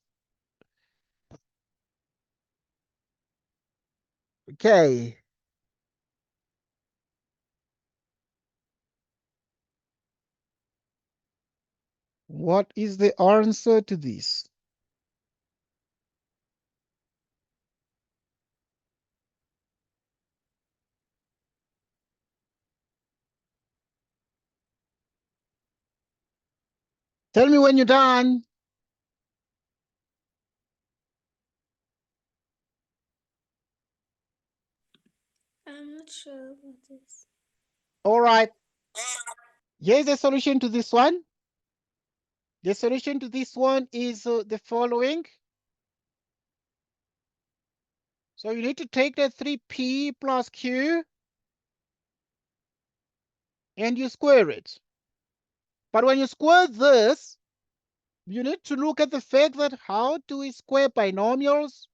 Okay. What is the answer to this? Tell me when you're done. I'm not sure what this. All right. Here's the solution to this one. The solution to this one is the following. So you need to take the 3p plus q and you square it. But when you square this, you need to look at the fact that how do we square binomials?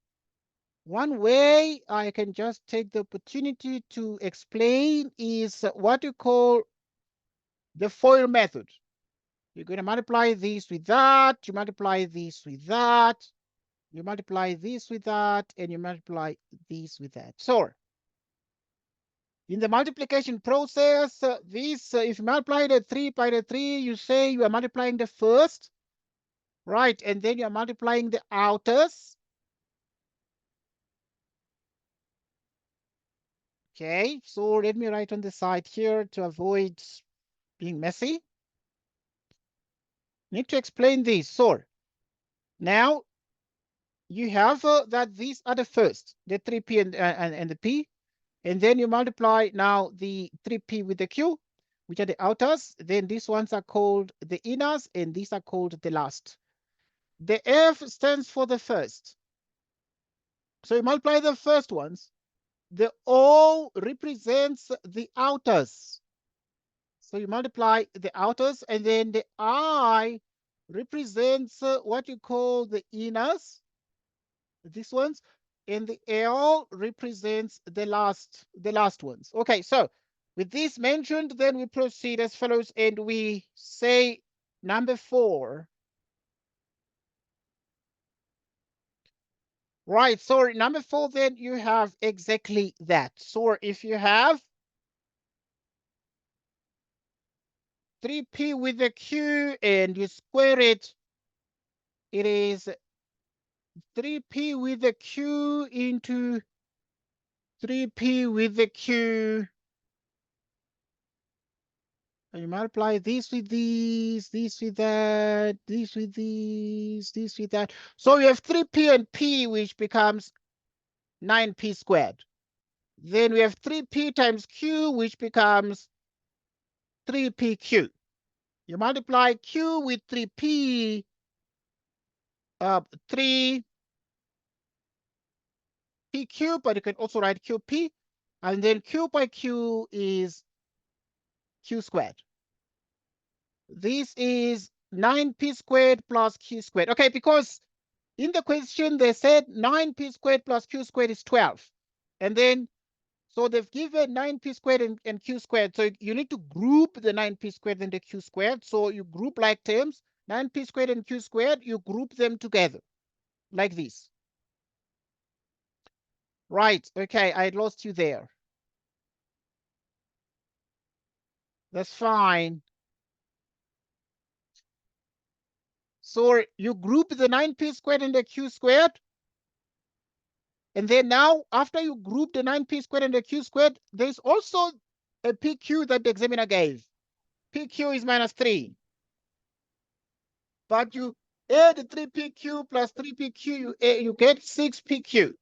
One way I can just take the opportunity to explain is what you call the FOIL method. You're going to multiply this with that, you multiply this with that, you multiply this with that, and you multiply this with that. So in the multiplication process, if you multiply the 3 by the 3, you say you are multiplying the first, right? And then you're multiplying the outers. Okay, so let me write on the side here to avoid being messy. Need to explain this. So now you have that these are the first, the 3p and the p. And then you multiply now the 3p with the q, which are the outers. Then these ones are called the inners, and these are called the last. The F stands for the first. So you multiply the first ones. The O represents the outers. So you multiply the outers, and then the I represents what you call the inners, these ones, and the L represents the last ones. Okay, so with this mentioned, then we proceed as follows, and we say number 4. Right, so number 4, then you have exactly that. So if you have 3p with a q and you square it, it is 3p with a q into 3p with a q. And you multiply this with these, this with that, this with these, this with that. So you have 3p and p, which becomes 9p squared. Then we have 3p times q, which becomes 3pq. You multiply q with 3p, 3p cubed, but you can also write qp. And then q by q is q squared. This is 9p squared plus q squared. Okay, because in the question they said 9p squared plus q squared is 12. And then, so they've given 9p squared and q squared. So you need to group the 9p squared and the q squared. So you group like terms, 9p squared and q squared, you group them together like this. Right, okay, I lost you there. That's fine. So you group the 9p squared and the q squared. And then now, after you group the 9p squared and the q squared, there's also a pq that the examiner gave. Pq is minus 3. But you add 3pq plus 3pq, you get 6pq.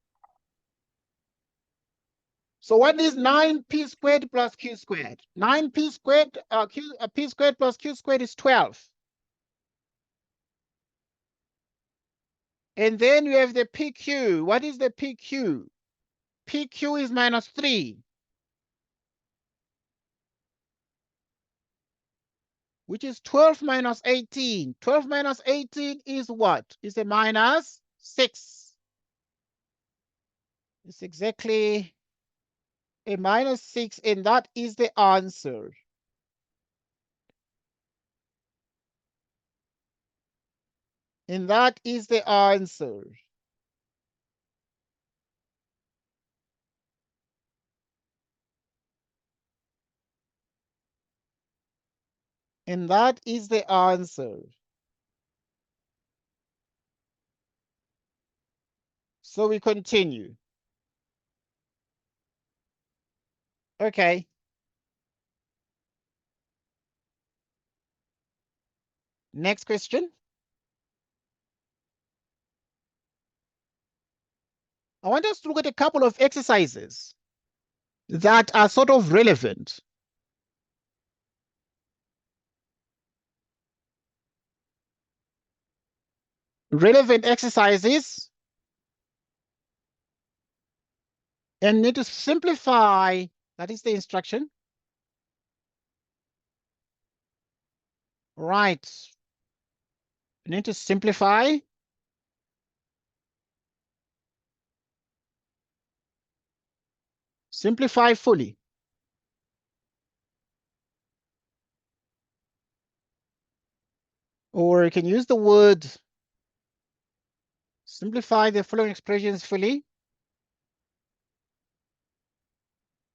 So what is 9p squared plus q squared? 9p squared, p squared plus q squared is 12. And then you have the pq. What is the pq? Pq is minus 3. Which is 12 minus 18. 12 minus 18 is what? It's a minus 6. It's exactly a minus 6, and that is the answer. And that is the answer. And that is the answer. So we continue. Okay. Next question. I want us to look at a couple of exercises that are sort of relevant. Relevant exercises, and need to simplify. That is the instruction. Right. You need to simplify. Simplify fully. Or you can use the word simplify the following expressions fully.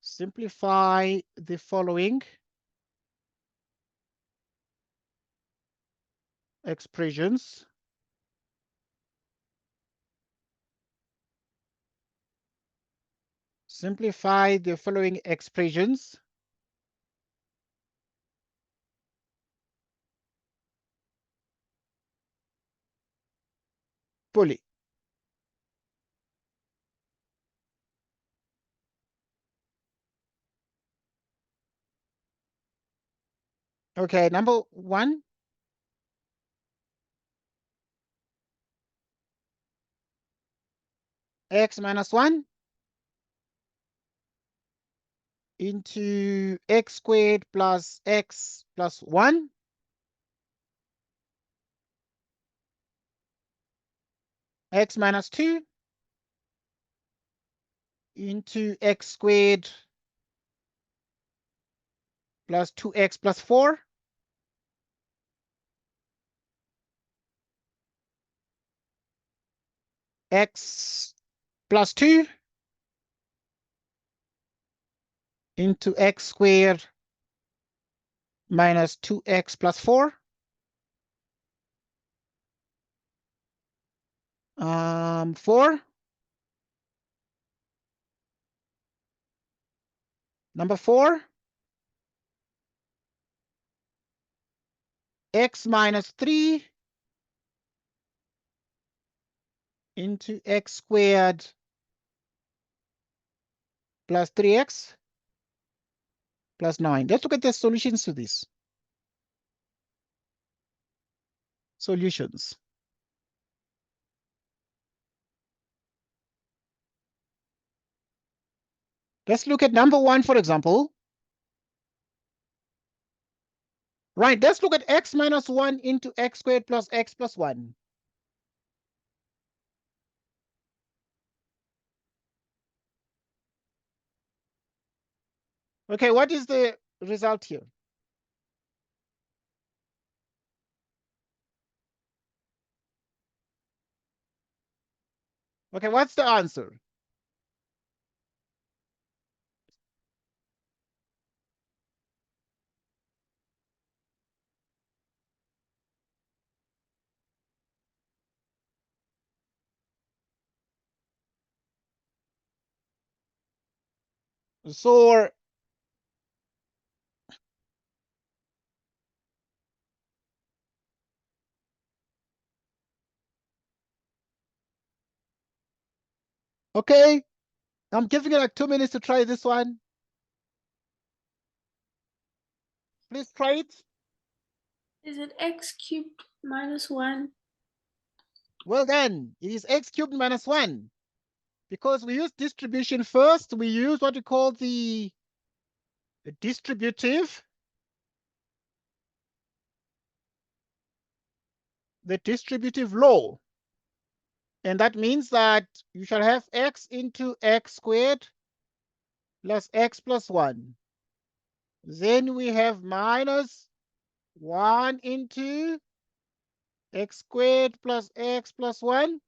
Simplify the following expressions. Simplify the following expressions. Fully. Okay, number 1. X minus 1 into x squared plus x plus 1. X minus 2 into x squared plus 2x plus 4. X plus 2 into x squared minus 2x plus 4. 4. Number 4, x minus 3 into x squared plus 3x plus 9. Let's look at the solutions to this. Solutions. Let's look at number 1, for example. Right, let's look at x minus 1 into x squared plus x plus 1. Okay, what is the result here? Okay, what's the answer? So, okay, I'm giving you like 2 minutes to try this one. Please try it. Is it x cubed minus 1? Well then, it is x cubed minus 1. Because we use distribution first, we use what we call the distributive. The distributive law. And that means that you shall have x into x squared plus x plus 1. Then we have minus 1 into x squared plus x plus 1.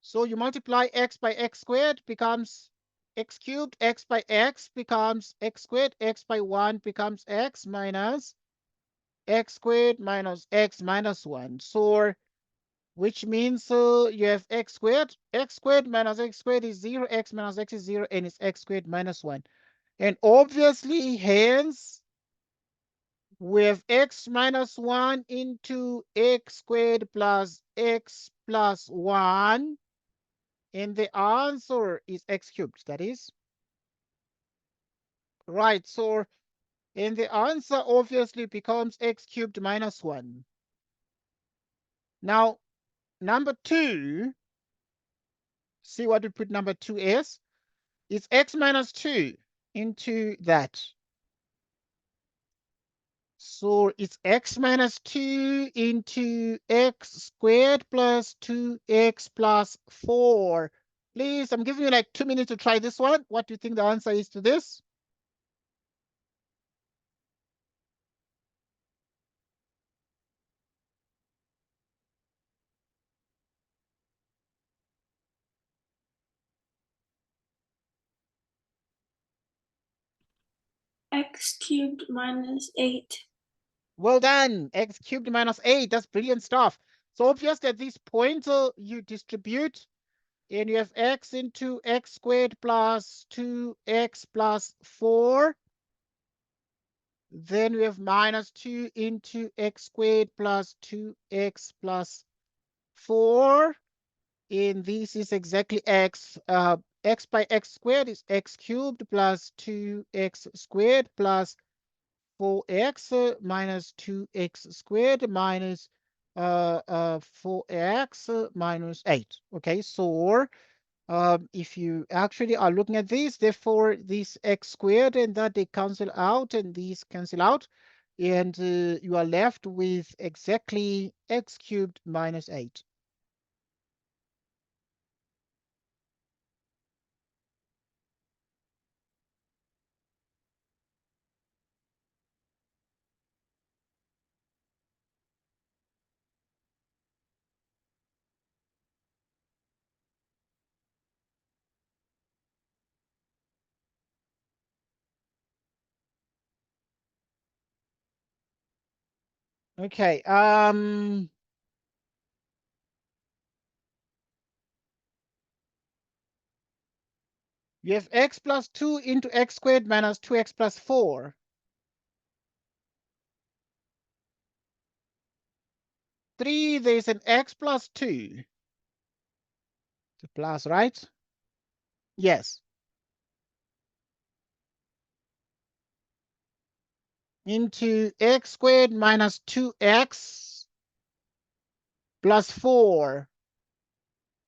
So you multiply x by x squared becomes x cubed, x by x becomes x squared, x by 1 becomes x minus x squared minus x minus 1. So which means you have x squared minus x squared is 0, x minus x is 0, and it's x squared minus 1. And obviously, hence, we have x minus 1 into x squared plus x plus 1, and the answer is x cubed, that is. Right, so, and the answer obviously becomes x cubed minus 1. Now, number 2, see what we put number 2 is? It's x minus 2 into that. So it's x minus 2 into x squared plus 2x plus 4. Please, I'm giving you like 2 minutes to try this one. What do you think the answer is to this? X cubed minus 8. Well done. X cubed minus 8. That's brilliant stuff. So obviously at this point, you distribute and you have x into x squared plus 2x plus 4. Then we have minus 2 into x squared plus 2x plus 4. And this is exactly x. X by x squared is x cubed plus 2x squared plus 4x minus 2x squared minus 4x minus 8. Okay, so if you actually are looking at this, therefore this x squared and that they cancel out and these cancel out, and you are left with exactly x cubed minus 8. Okay. You have x plus 2 into x squared minus 2x plus 4. 3, there's an x plus 2. The plus, right? Yes. Into x squared minus 2x plus 4.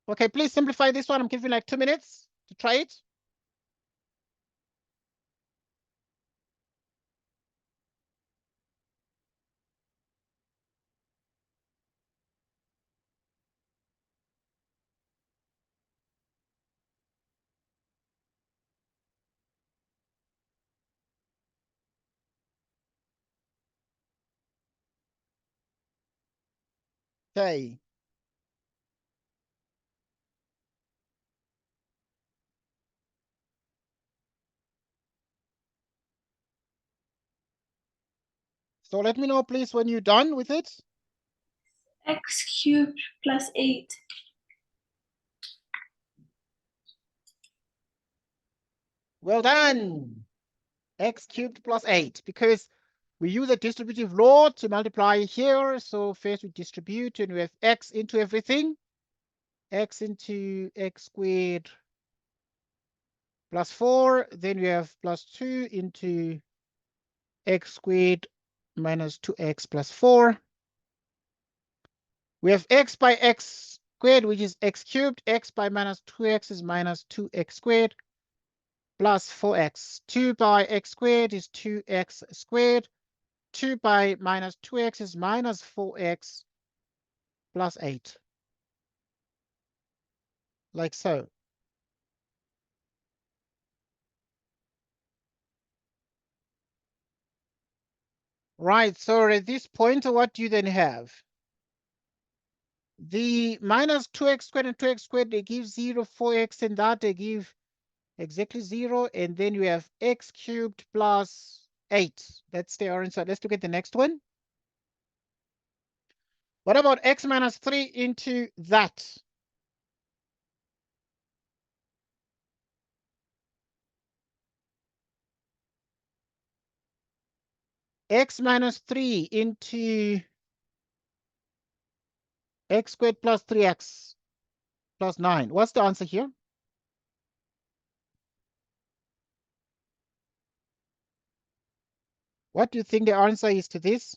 Okay, please simplify this one. I'm giving like 2 minutes to try it. Okay. So let me know, please, when you're done with it. X cubed plus 8. Well done. X cubed plus 8, because we use a distributive law to multiply here. So first we distribute and we have x into everything. X into x squared plus 4. Then we have plus 2 into x squared minus 2x plus 4. We have x by x squared, which is x cubed. X by minus 2x is minus 2x squared plus 4x. 2 by x squared is 2x squared. 2 by minus 2x is minus 4x plus 8. Like so. Right, so at this point, what do you then have? The minus 2x squared and 2x squared, they give 0, 4x, and that they give exactly 0. And then you have x cubed plus 8. That's the answer. Let's look at the next one. What about x minus 3 into that? X minus 3 into x squared plus 3x plus 9. What's the answer here? What do you think the answer is to this?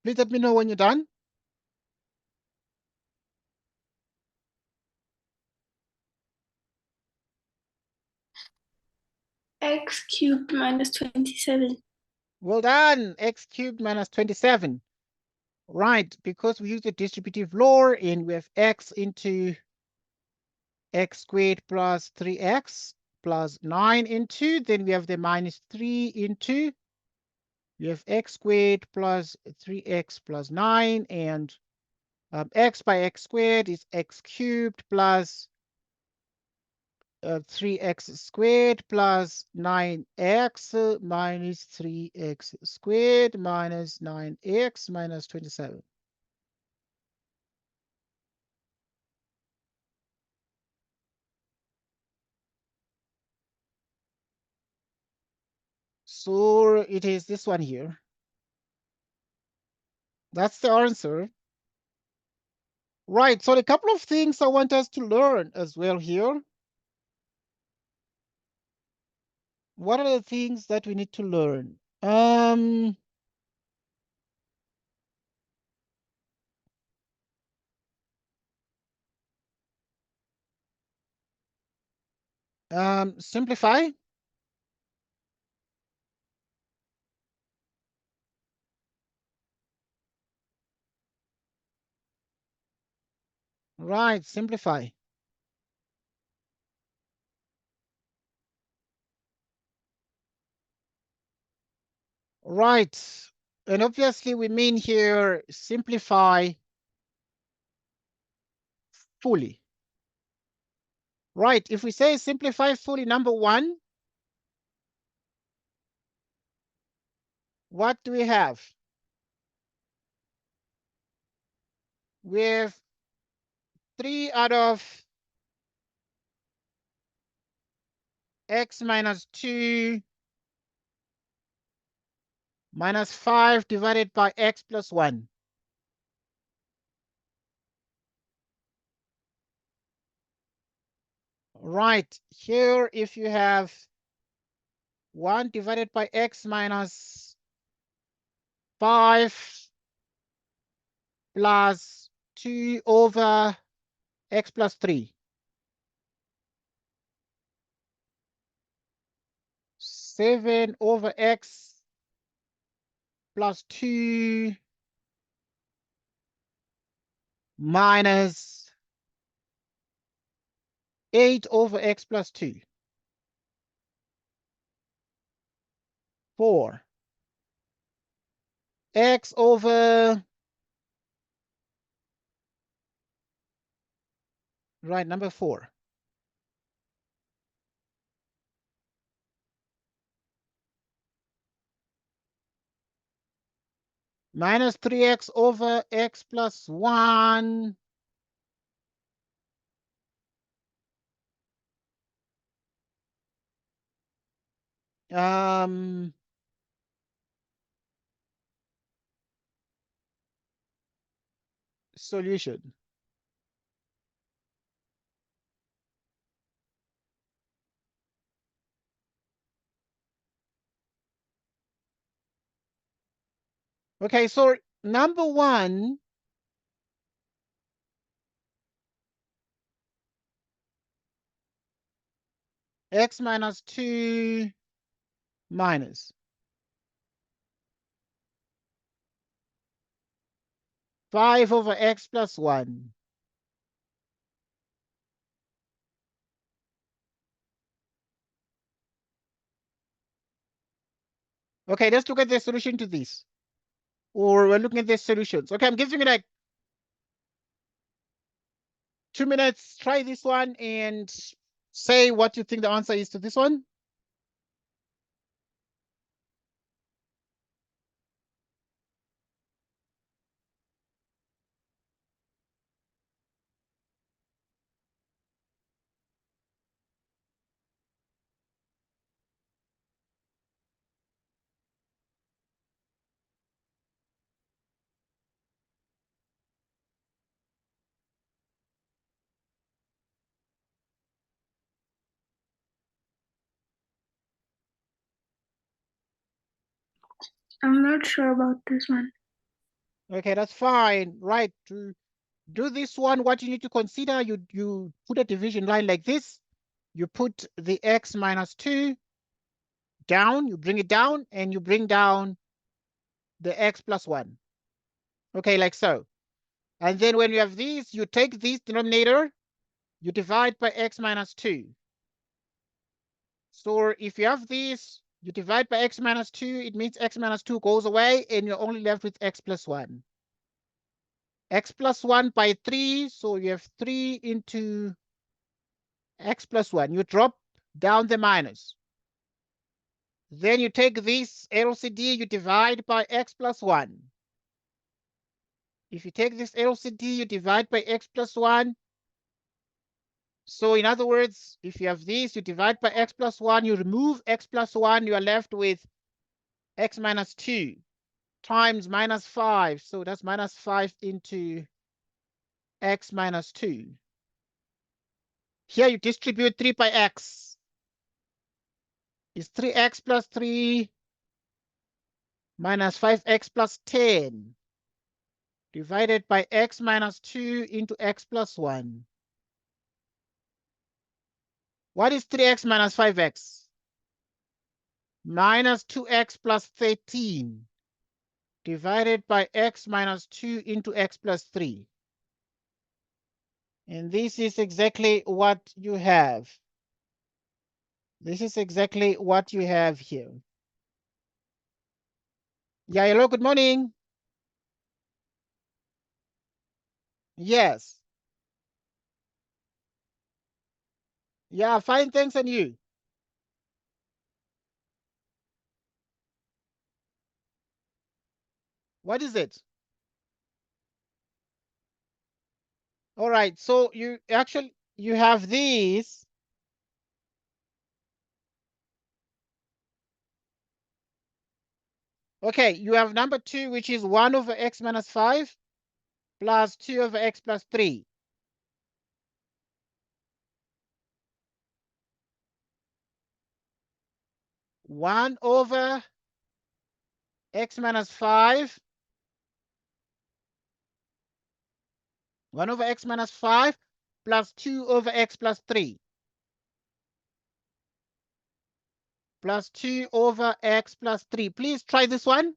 Please let me know when you're done. X cubed minus 27. Well done. X cubed minus 27. Right, because we use the distributive law and we have x into x squared plus 3x plus 9 into, then we have the minus 3 into, we have x squared plus 3x plus 9, and x by x squared is x cubed plus 3x squared plus 9x minus 3x squared minus 9x minus 27. So it is this one here. That's the answer. Right, so a couple of things I want us to learn as well here. What are the things that we need to learn? Simplify. Right, simplify. Right. And obviously we mean here simplify fully. Right, if we say simplify fully, number one, what do we have? We have 3 out of x minus 2 minus 5 divided by x plus 1. Right, here if you have 1 divided by x minus 5 plus 2 over x plus 3. 7 over x plus 2 minus 8 over x plus 2. 4. X over, right, number 4. Minus 3x over x plus 1. Solution. Okay, so number 1, x minus 2 minus 5 over x plus 1. Okay, let's look at the solution to this. Or we're looking at the solutions. Okay, I'm giving you like 2 minutes. Try this one and say what you think the answer is to this one. I'm not sure about this one. Okay, that's fine. Right. To do this one, what you need to consider, you put a division line like this. You put the x minus 2 down, you bring it down, and you bring down the x plus 1. Okay, like so. And then when you have these, you take this denominator, you divide by x minus 2. So if you have this, you divide by x minus 2, it means x minus 2 goes away, and you're only left with x plus 1. X plus 1 by 3, so you have 3 into x plus 1. You drop down the minus. Then you take this LCD, you divide by x plus 1. If you take this LCD, you divide by x plus 1. So in other words, if you have this, you divide by x plus 1, you remove x plus 1, you are left with x minus 2 times minus 5. So that's minus 5 into x minus 2. Here you distribute 3 by x. It's 3x plus 3 minus 5x plus 10 divided by x minus 2 into x plus 1. What is 3x minus 5x? Minus 2x plus 13 divided by x minus 2 into x plus 3. And this is exactly what you have. This is exactly what you have here. Yeah, hello, good morning. Yes. Yeah, fine, thanks, and you? What is it? All right, so you have these. Okay, you have number 2, which is 1 over x minus 5 plus 2 over x plus 3. 1 over x minus 5. 1 over x minus 5 plus 2 over x plus 3. Plus 2 over x plus 3. Please try this one.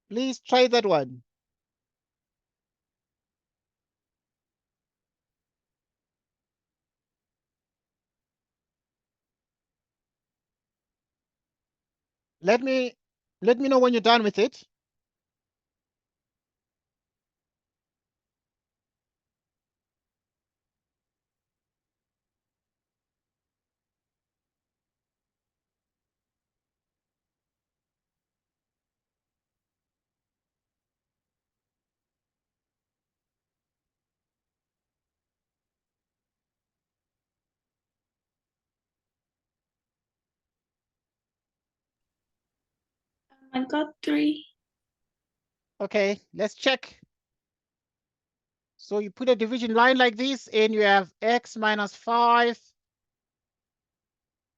Please try that one. Let me know when you're done with it. I got 3. Okay, let's check. So you put a division line like this, and you have x minus 5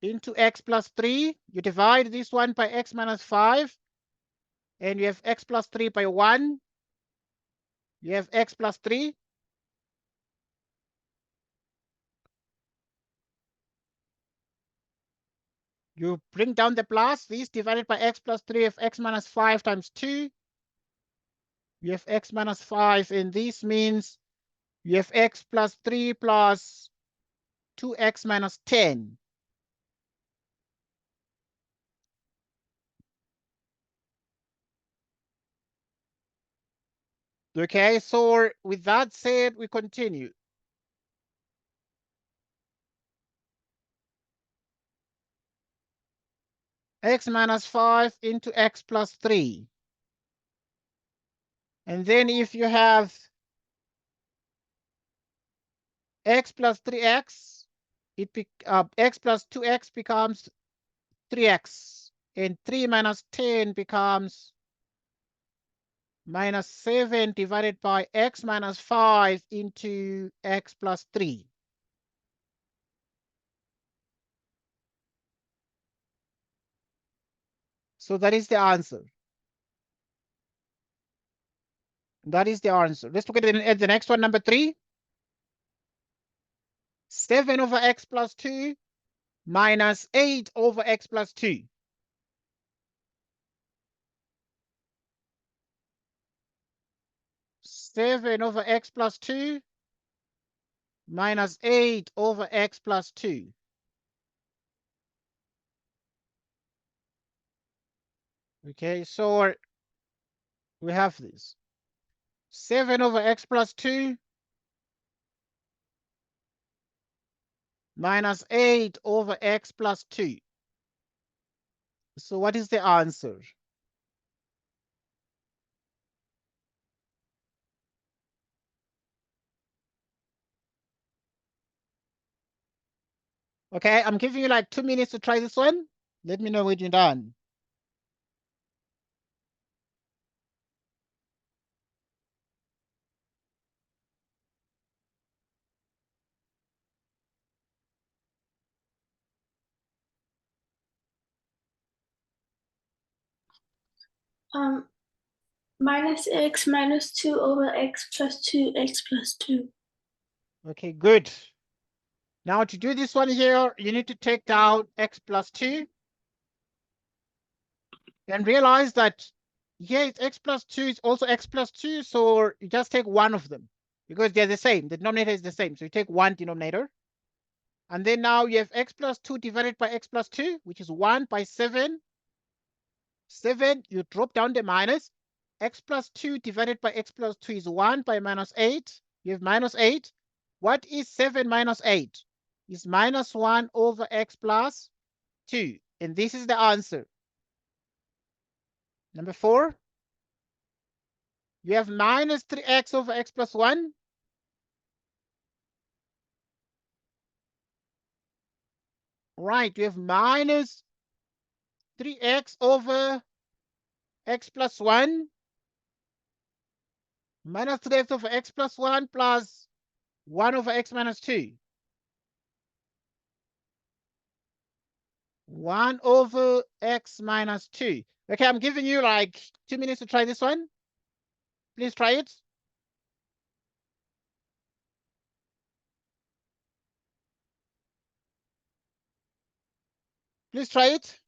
into x plus 3. You divide this one by x minus 5, and you have x plus 3 by 1. You have x plus 3. You bring down the plus. This divided by x plus 3 of x minus 5 times 2. You have x minus 5, and this means you have x plus 3 plus 2x minus 10. Okay, so with that said, we continue. X minus 5 into x plus 3. And then if you have x plus 3x, x plus 2x becomes 3x. And 3 minus 10 becomes minus 7 divided by x minus 5 into x plus 3. So that is the answer. That is the answer. Let's look at the next one, number 3. 7 over x plus 2 minus 8 over x plus 2. 7 over x plus 2 minus 8 over x plus 2. Okay, so we have this. 7 over x plus 2 minus 8 over x plus 2. So what is the answer? Okay, I'm giving you like 2 minutes to try this one. Let me know when you're done. Minus x minus 2 over x plus 2, x plus 2. Okay, good. Now to do this one here, you need to take down x plus 2. And realize that here it's x plus 2, it's also x plus 2, so you just take one of them because they're the same. The denominator is the same, so you take one denominator. And then now you have x plus 2 divided by x plus 2, which is 1 by 7. 7, you drop down the minus. X plus 2 divided by x plus 2 is 1 by minus 8. You have minus 8. What is 7 minus 8? It's minus 1 over x plus 2. And this is the answer. Number 4, you have minus 3x over x plus 1. Right, you have minus 3x over x plus 1. Minus 3x over x plus 1 plus 1 over x minus 2. 1 over x minus 2. Okay, I'm giving you like 2 minutes to try this one. Please try it. Please try it.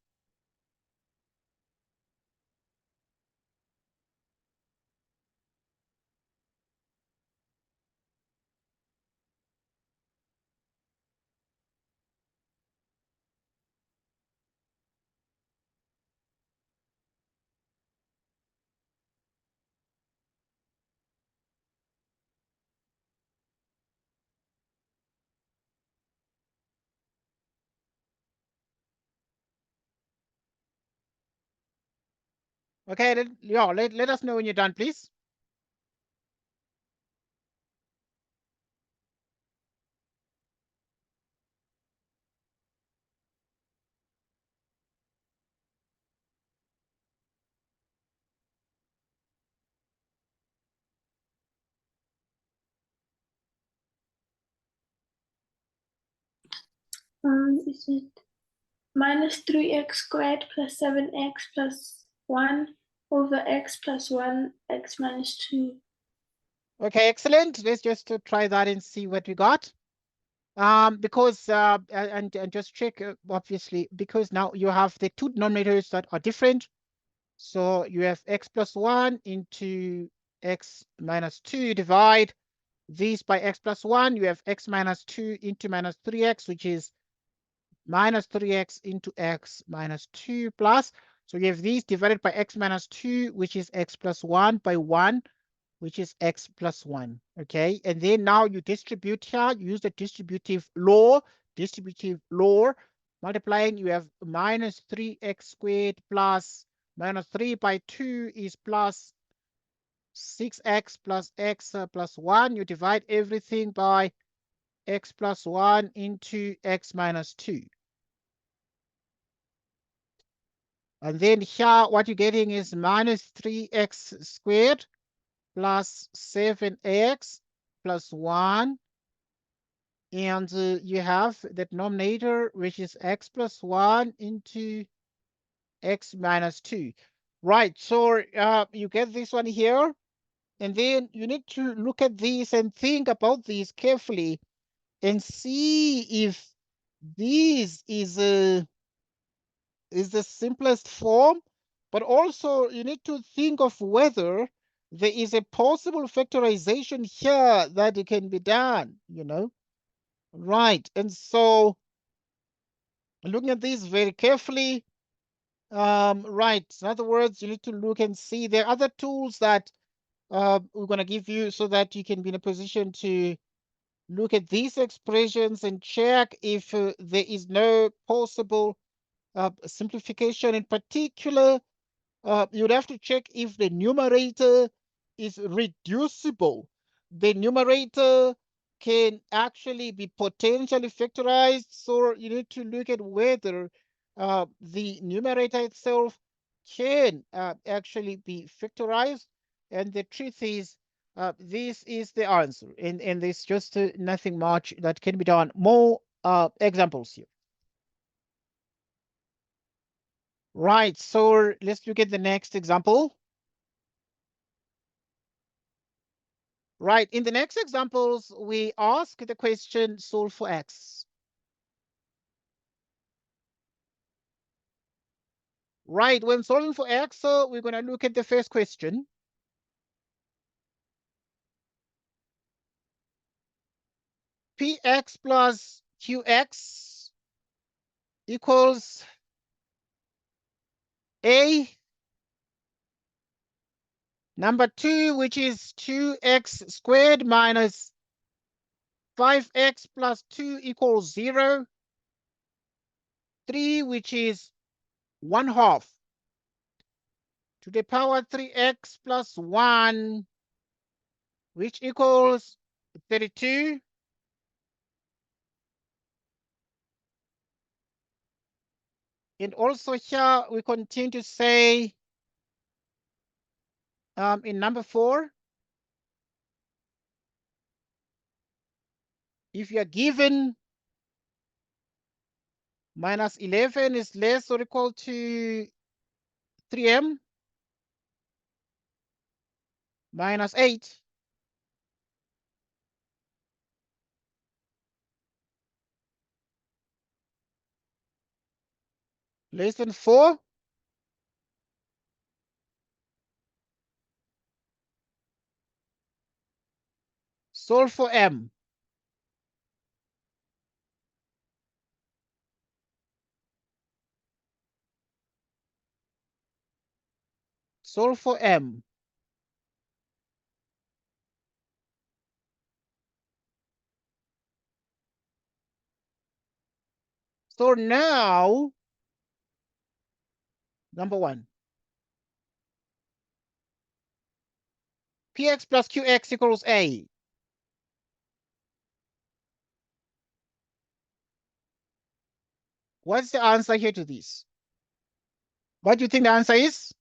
Okay, let us know when you're done, please. Is it minus 3x squared plus 7x plus 1 over x plus 1 x minus 2. Okay, excellent. Let's just try that and see what we got. Because and just check, obviously, because now you have the two denominators that are different. So you have x plus 1 into x minus 2. Divide this by x plus 1. You have x minus 2 into minus 3x, which is minus 3x into x minus 2 plus. So you have these divided by x minus 2, which is x plus 1 by 1, which is x plus 1. Okay, and then now you distribute here, use the distributive law, multiplying, you have minus 3x squared plus minus 3 by 2 is plus 6x plus x plus 1. You divide everything by x plus 1 into x minus 2. And then here, what you're getting is minus 3x squared plus 7x plus 1. And you have the denominator, which is x plus 1 into x minus 2. Right, so you get this one here. And then you need to look at this and think about this carefully and see if this is the simplest form, but also you need to think of whether there is a possible factorization here that it can be done, Right, and so looking at this very carefully, right, in other words, you need to look and see there are other tools that we're going to give you so that you can be in a position to look at these expressions and check if there is no possible simplification. In particular, you'd have to check if the numerator is reducible. The numerator can actually be potentially factorized, so you need to look at whether the numerator itself can actually be factorized. And the truth is, this is the answer. And there's just nothing much that can be done. More examples here. Right, so let's look at the next example. Right, in the next examples, we ask the question, solve for x. Right, when solving for x, so we're going to look at the first question. Px plus qx equals a number 2, which is 2x squared minus 5x plus 2 equals 0. 3, which is 1/2 to the power 3x plus 1, which equals 32. And also here we continue to say in number 4, if you are given minus 11 is less or equal to 3m minus 8, less than 4, solve for m. Solve for m. So now, number 1, px plus qx equals a. What's the answer here to this? What do you think the answer is?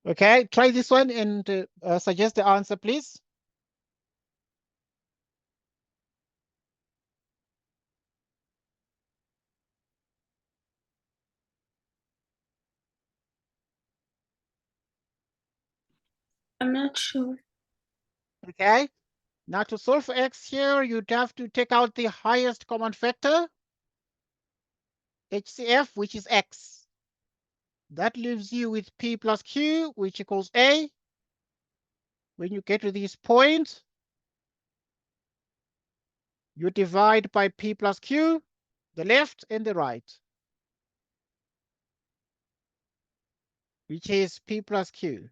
Okay, try this one and suggest the answer, please. I'm not sure. Okay, now to solve for x here, you'd have to take out the highest common factor, HCF, which is x. That leaves you with p plus q, which equals a. When you get to this point, you divide by p plus q, the left and the right, which is p plus q.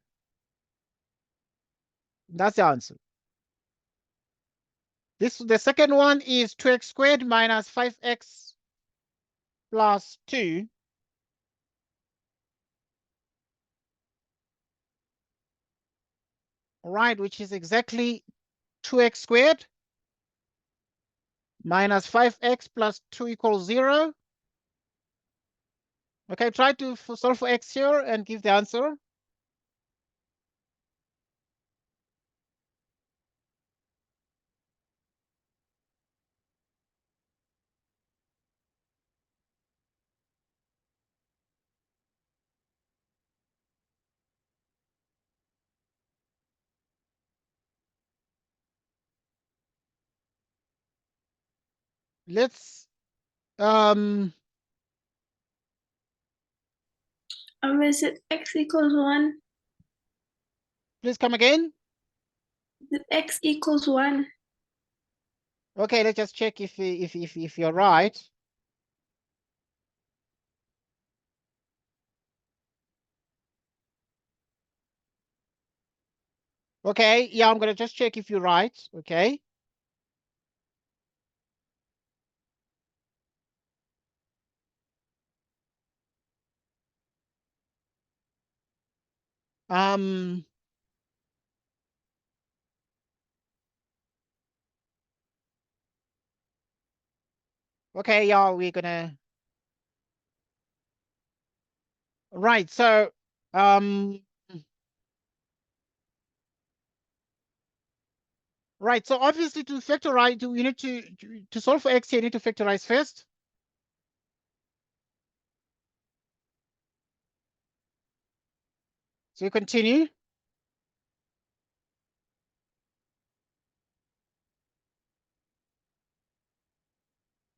That's the answer. The second one is 2x squared minus 5x plus 2. All right, which is exactly 2x squared minus 5x plus 2 equals 0. Okay, try to solve for x here and give the answer. Let's Is it x equals 1? please come again. Is it x equals 1? Okay, let's just check if you're right. Okay, yeah, I'm gonna just check if you're right. Okay. Um. Okay, yeah, we're gonna. Right. So, right. So obviously, to factorize, you need to solve for x here. You need to factorize first. So you continue.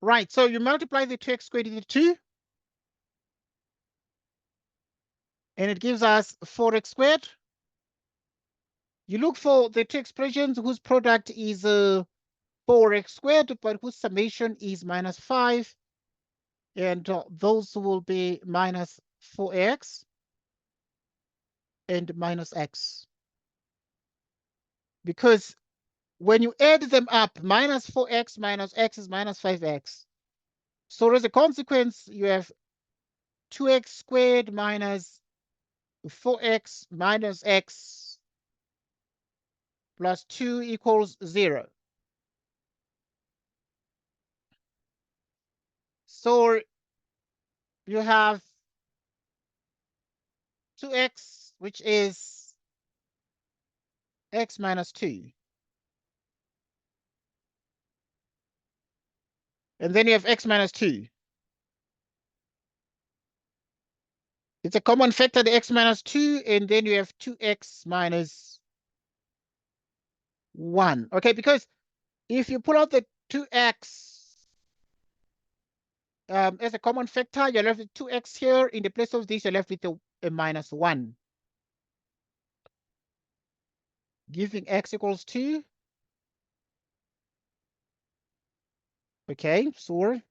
Right, so you multiply the 2x squared into 2. And it gives us 4x squared. You look for the two expressions whose product is 4x squared, but whose summation is minus 5. And those will be minus 4x and minus x. Because when you add them up, minus 4x minus x is minus 5x. So as a consequence, you have 2x squared minus 4x minus x plus 2 equals 0. So you have 2x, which is x minus 2. And then you have x minus 2. It's a common factor, the x minus 2, and then you have 2x minus 1. Okay, because if you pull out the 2x as a common factor, you're left with 2x here. In the place of this, you're left with a minus 1. Giving x equals 2. Okay, so we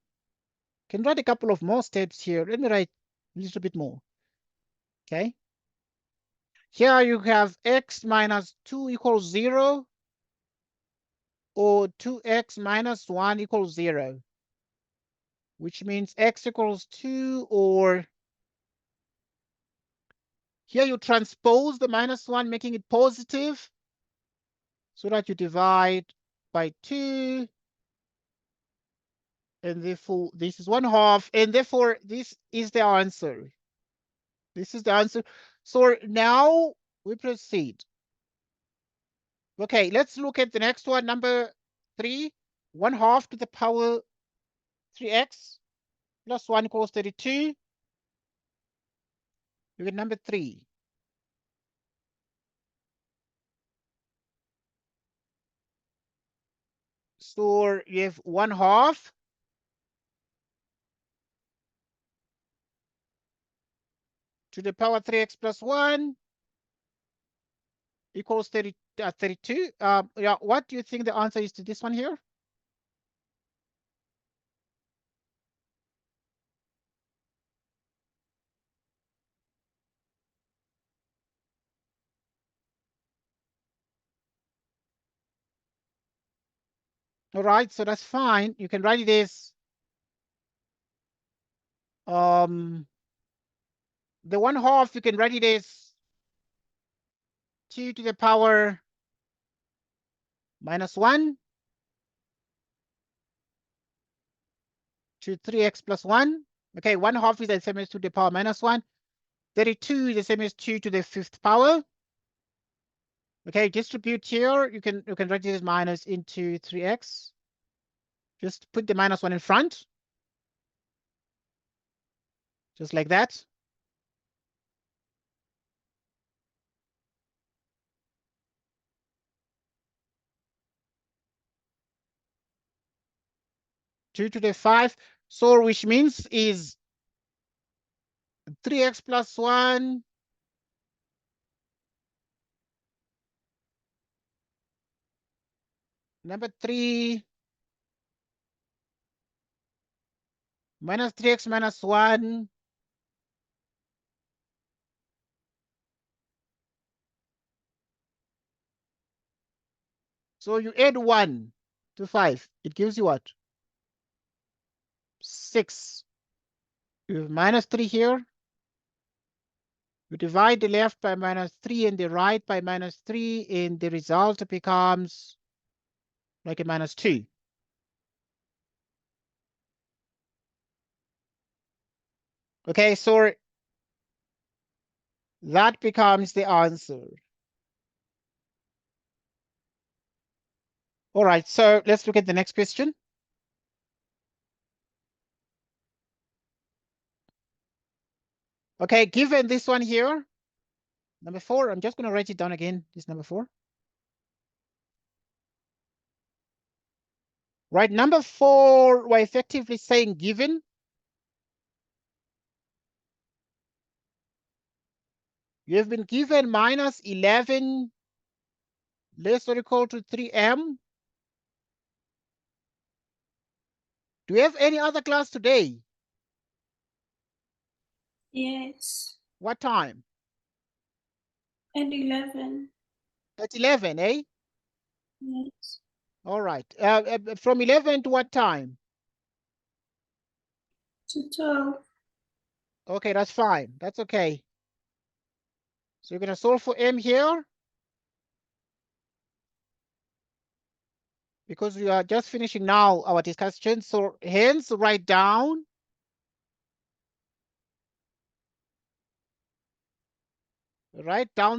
can write a couple of more steps here. Let me write a little bit more. Okay. Here you have x minus 2 equals 0, or 2x minus 1 equals 0, which means x equals 2, or here you transpose the minus 1, making it positive, so that you divide by 2, and therefore this is 1/2, and therefore this is the answer. This is the answer. So now we proceed. Okay, let's look at the next one, number 3. 1/2 to the power 3x plus 1 equals 32. You get number 3. So you have 1/2 to the power 3x plus 1 equals 32. Yeah, what do you think the answer is to this one here? All right, so that's fine. You can write it as the 1/2, you can write it as 2 to the power minus 1 to 3x plus 1. Okay, 1/2 is the same as 2 to the power minus 1. 32 is the same as 2 to the 5th power. Okay, distribute here. You can write it as minus into 3x. Just put the minus 1 in front. Just like that. Two to the 5. So which means is 3x plus 1 number 3 minus 3x minus 1 so you add 1 to 5. It gives you what? 6. You have minus 3 here. You divide the left by minus 3 and the right by minus 3, and the result becomes like a minus 2. Okay, so that becomes the answer. All right, so let's look at the next question. Okay, given this one here, number 4, I'm just going to write it down again, this number 4. Right, number 4, we're effectively saying given. You have been given minus 11 less or equal to 3m. Do we have any other class today? Yes. What time? At 11. At 11, eh? Yes. All right. From 11 to what time? To 12. Okay, that's fine. That's okay. So you're going to solve for m here because we are just finishing now our discussion. So hence write down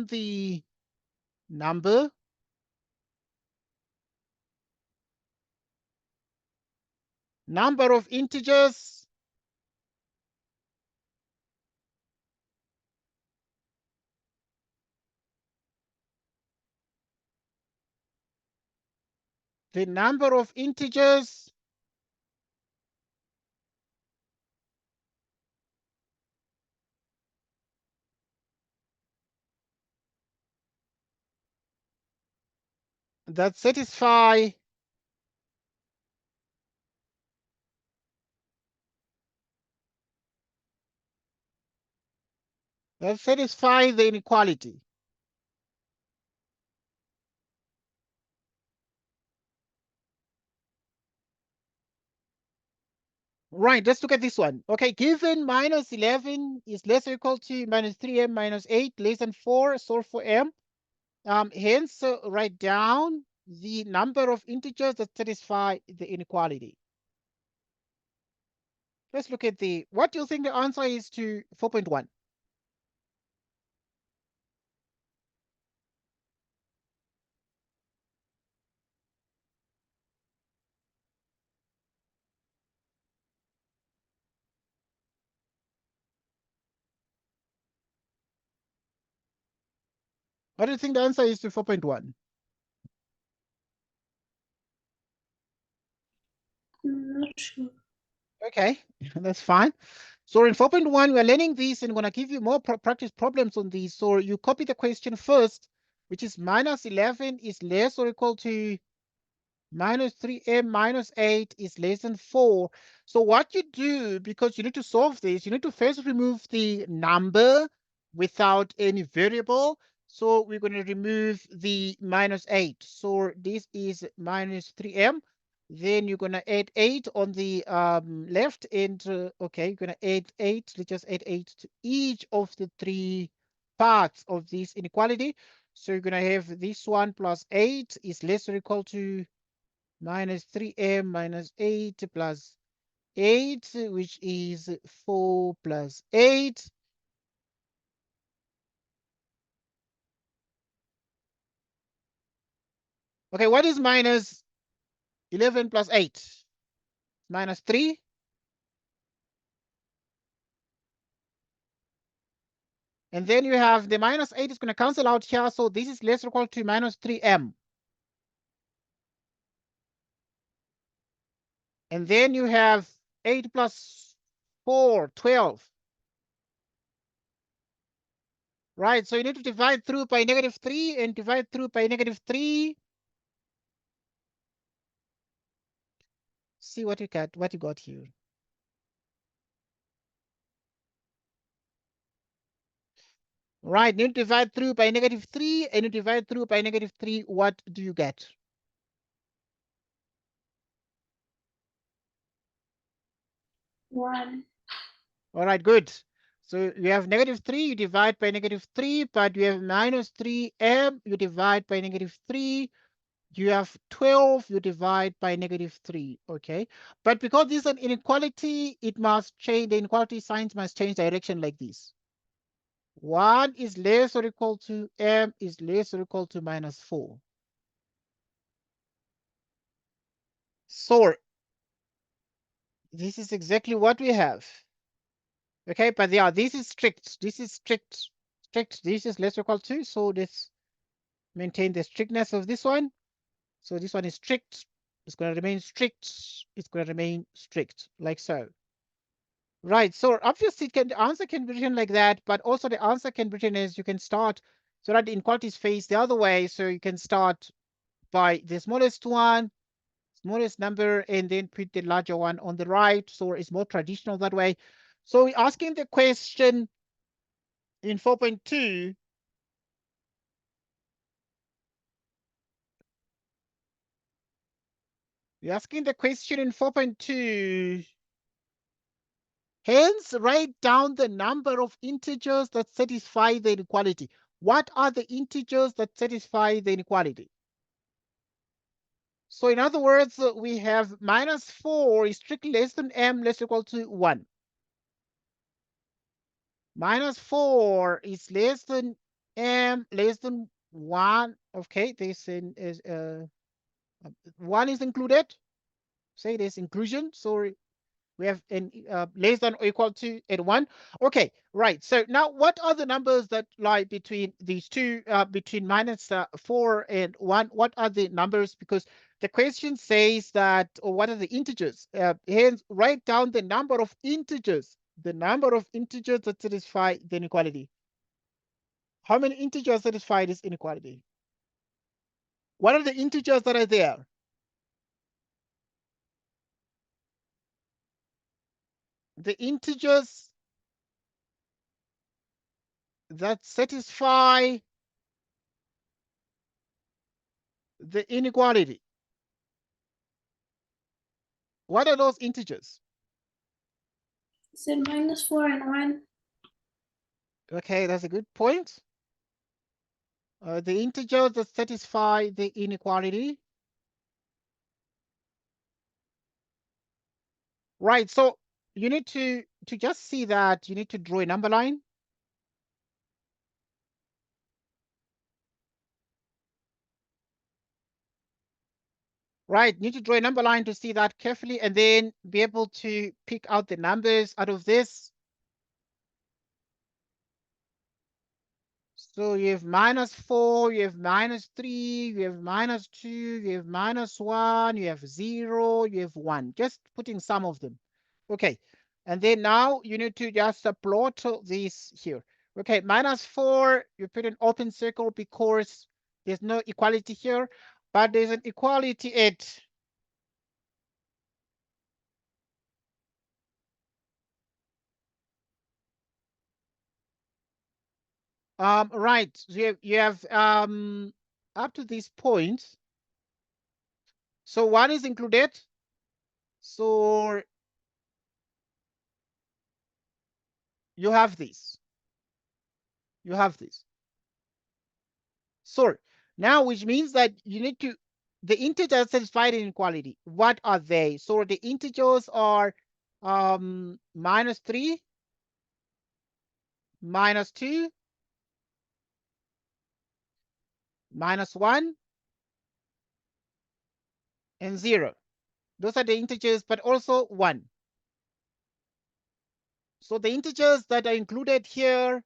the number of integers the number of integers that satisfy the inequality. Right, let's look at this one. Okay, given minus 11 is less or equal to minus 3m minus 8 less than 4, solve for m. Hence, write down the number of integers that satisfy the inequality. Let's look at what do you think the answer is to 4.1? What do you think the answer is to 4.1? I'm not sure. Okay, that's fine. So in 4.1, we're learning this and I'm going to give you more practice problems on these. So you copy the question first, which is minus 11 is less or equal to minus 3m minus 8 is less than 4. So what you do, because you need to solve this, you need to first remove the number without any variable. So we're going to remove the minus 8. So this is minus 3m. Then you're going to add 8 on the left. And okay, you're going to add 8. Let's just add 8 to each of the 3 parts of this inequality. So you're going to have this one plus 8 is less or equal to minus 3m minus 8 plus 8, which is 4 plus 8. Okay, what is minus 11 plus 8? Minus 3. And then you have the minus 8 is going to cancel out here. So this is less or equal to minus 3m. And then you have 8 plus 4, 12. Right, so you need to divide through by negative 3 and divide through by negative 3. See what you got here. Right, you divide through by negative 3 and you divide through by negative 3. What do you get? 1. All right, good. So you have negative 3, you divide by negative 3, but you have minus 3m, you divide by negative 3. You have 12, you divide by negative 3, okay? But because this is an inequality, it must change, the inequality signs must change direction like this. 1 is less or equal to m is less or equal to minus 4. So this is exactly what we have. Okay, but yeah, this is strict. This is strict. Strict. This is less or equal to. So let's maintain the strictness of this one. So this one is strict. It's going to remain strict. It's going to remain strict, like so. Right. So obviously, the answer can be written like that, but also the answer can be written as you can start so that the inequalities face the other way. So you can start by the smallest one, smallest number, and then put the larger one on the right. So it's more traditional that way. So we're asking the question in 4.2. We're asking the question in 4.2. Hence, write down the number of integers that satisfy the inequality. What are the integers that satisfy the inequality? So in other words, we have -4 is strictly less than m less or equal to 1. -4 is less than m less than 1. Okay, this is 1 is included. Say this inclusion. So we have in less than or equal to at 1. Okay, right. So now what are the numbers that lie between these two, between -4 and 1? What are the numbers? Because the question says that, or what are the integers? Hence, write down the number of integers, that satisfy the inequality. How many integers satisfy this inequality? What are the integers that are there? The integers that satisfy the inequality. What are those integers? Is it -4 and 1? Okay, that's a good point. The integers that satisfy the inequality. Right, so you need to just see that, you need to draw a number line. Right, you need to draw a number line to see that carefully and then be able to pick out the numbers out of this. So you have -4, you have -3, you have -2, you have -1, you have 0, you have 1. Just putting some of them. Okay, and then now you need to just plot this here. Okay, -4, you put an open circle because there's no equality here, but there's an equality at right. So you have up to this point. So 1 is included. So you have this. You have this. So now, which means that you need to, the integers satisfied inequality. What are they? So the integers are -3, -2, -1, and 0. Those are the integers, but also 1. So the integers that are included here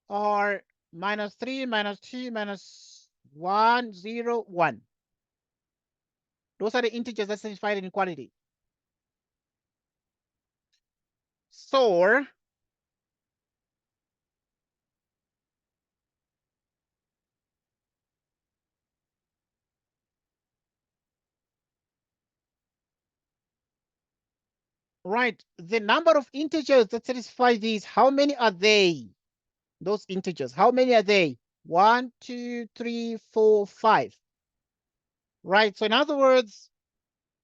are -3, -2, -1, 0, 1. Those are the integers that satisfy inequality. So right, the number of integers that satisfy these, how many are they? Those integers, how many are they? 1, 2, 3, 4, 5. Right, so in other words,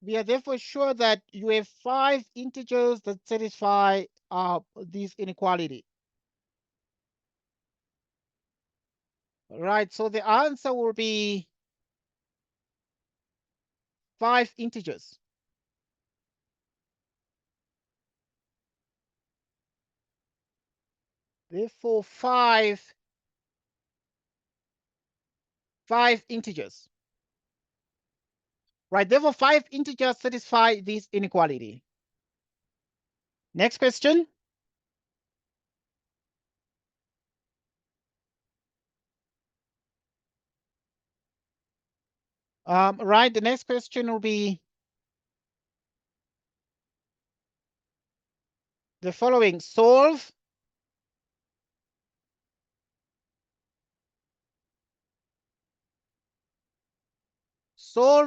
we are therefore sure that you have 5 integers that satisfy this inequality. Right, so the answer will be 5 integers. Therefore, five integers. Right, therefore 5 integers satisfy this inequality. Next question. Right, the next question will be the following. Solve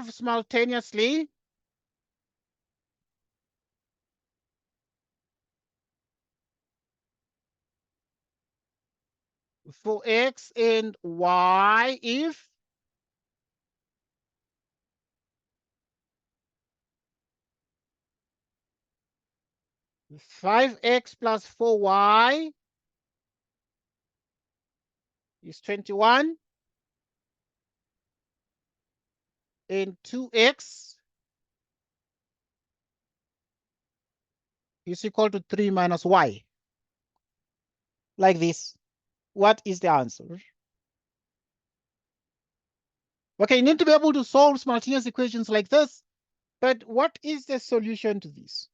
simultaneously for x and y if 5x plus 4y is 21 and 2x is equal to 3 minus y. Like this. What is the answer? Okay, you need to be able to solve simultaneous equations like this, but what is the solution to this?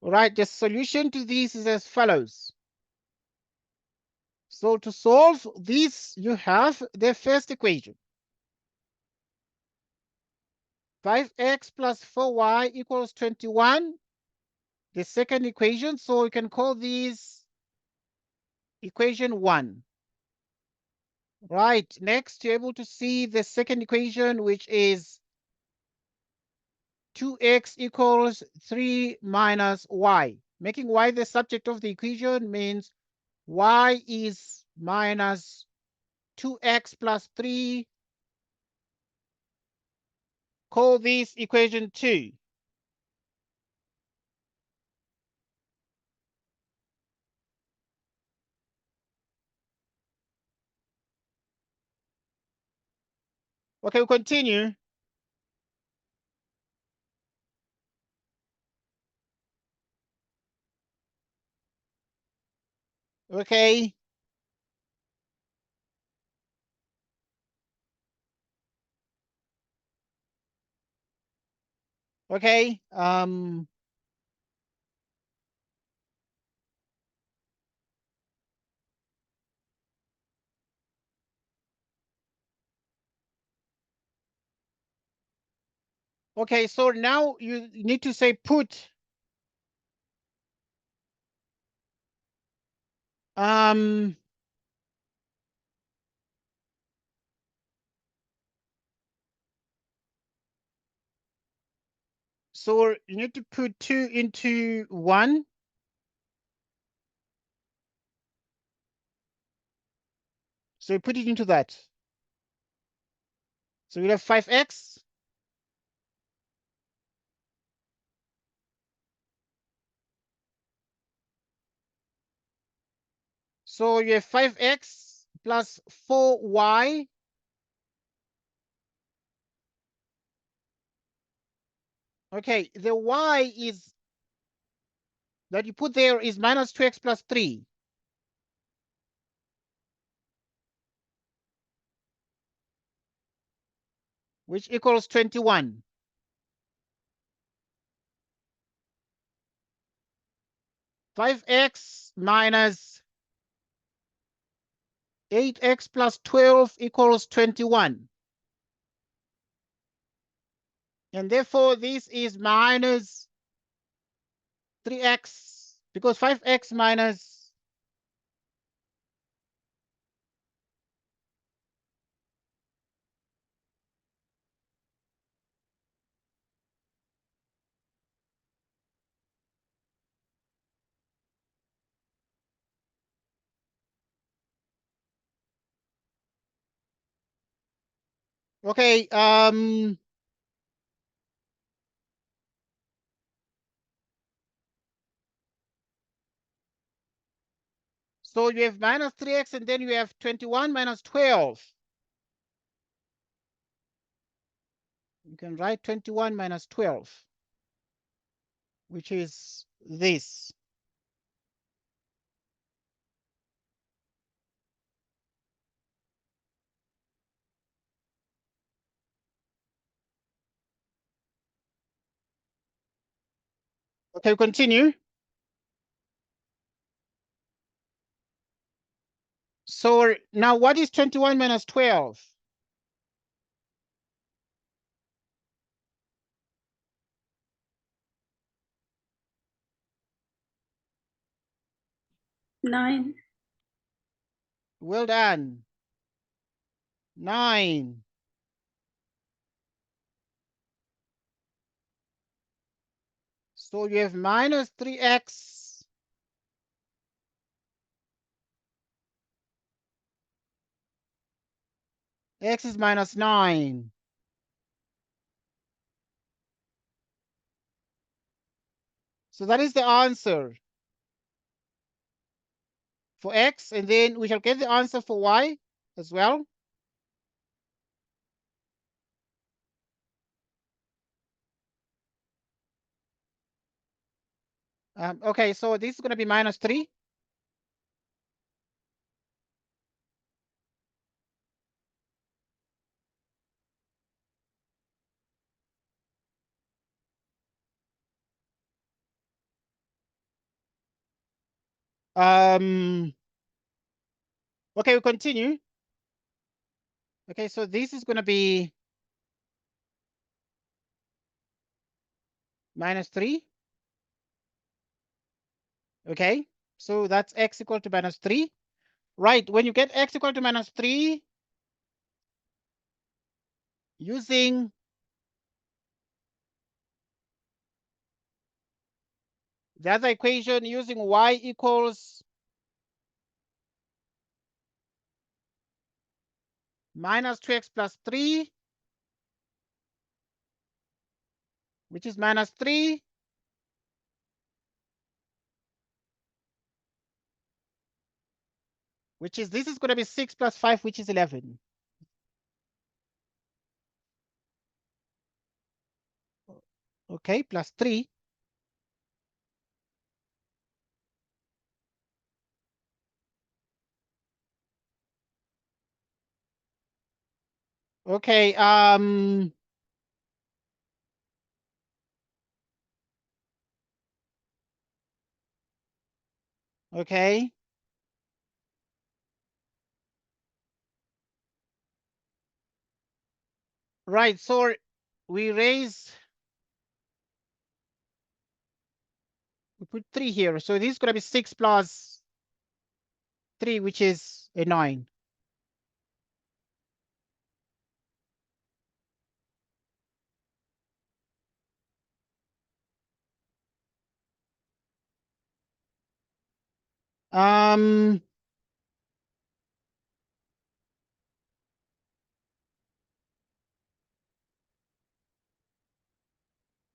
All right, the solution to this is as follows. So to solve this, you have the first equation. 5x plus 4y equals 21. The second equation, so you can call this equation 1. Right, next you're able to see the second equation, which is 2x equals 3 minus y. Making y the subject of the equation means y is minus 2x plus 3. Call this equation 2. Okay, we continue. Okay. Okay. Okay, so now you need to say put um so you need to put 2 into 1. So you put it into that. So you have 5x. So you have 5x plus 4y. Okay, the y is that you put there is minus 2x plus 3, which equals 21. 5x minus 8x plus 12 equals 21. And therefore, this is minus 3x, because 5x minus okay, so you have minus 3x and then you have 21 minus 12. You can write 21 minus 12, which is this. Okay, continue. So now what is 21 minus 12? Nine. Well done. 9. So you have minus 3x x is minus 9. So that is the answer for x, and then we shall get the answer for y as well. Okay, so this is going to be minus 3. Okay, we continue. Okay, so this is going to be minus 3. Okay, so that's x equal to minus 3. Right, when you get x equal to minus 3, using the other equation, using y equals minus 2x plus 3, which is minus 3, which is, this is going to be 6 plus 5, which is 11. Okay, plus 3. Okay, okay. Right, so we put 3 here. So this is going to be 6 plus 3, which is a 9. Um,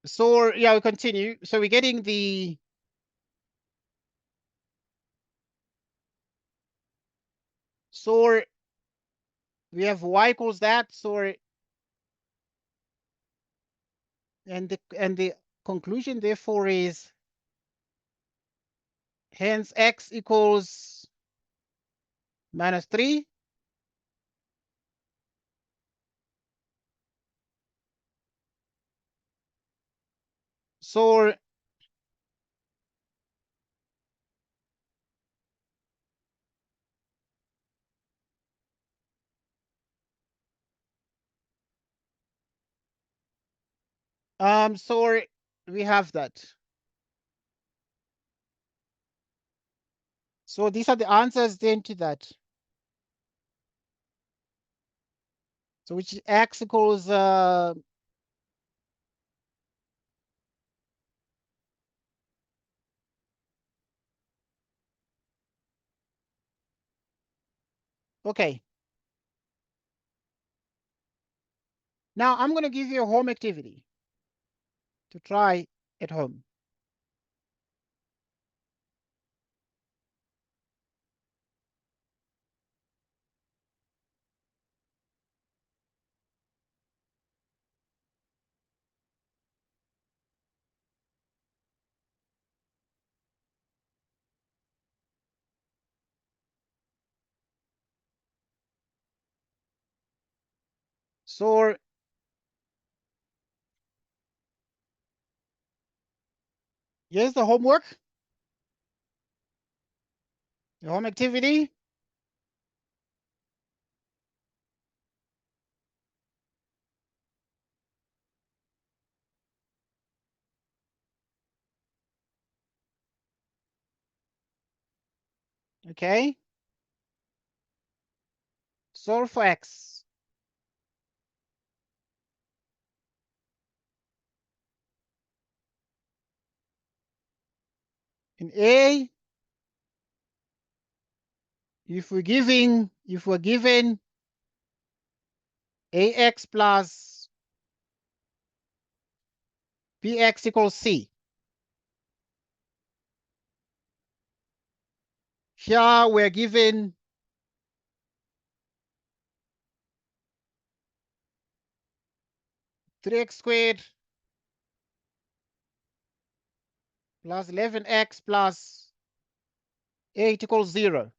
so yeah, we continue. So we're getting the, so we have y equals that. So and the conclusion therefore is hence x equals minus 3. So so we have that. So these are the answers then to that. So which is x equals okay. Now I'm going to give you a home activity to try at home. So here's the homework, the home activity. Okay. Solve for x. In A, if we're given ax plus bx equals c. Here we're given three x squared plus 11x plus 8 equals 0.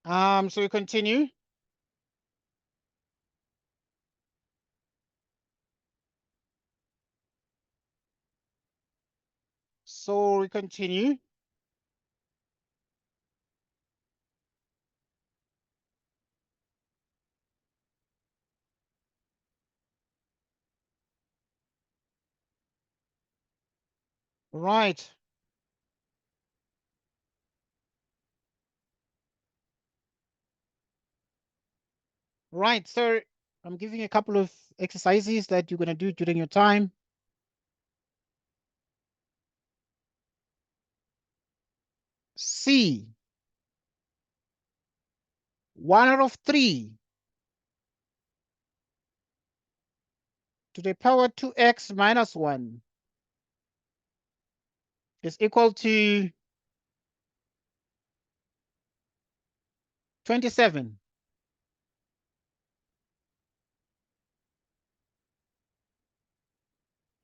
So we continue. So we continue. Right. Right. So I'm giving a couple of exercises that you're going to do during your time. C. 1 out of 3 to the power 2x minus 1 is equal to 27.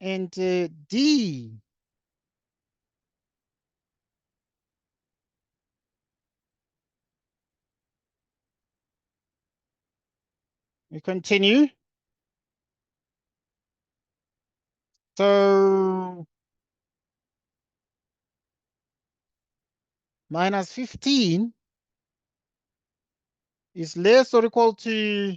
And D. We continue. So minus 15 is less or equal to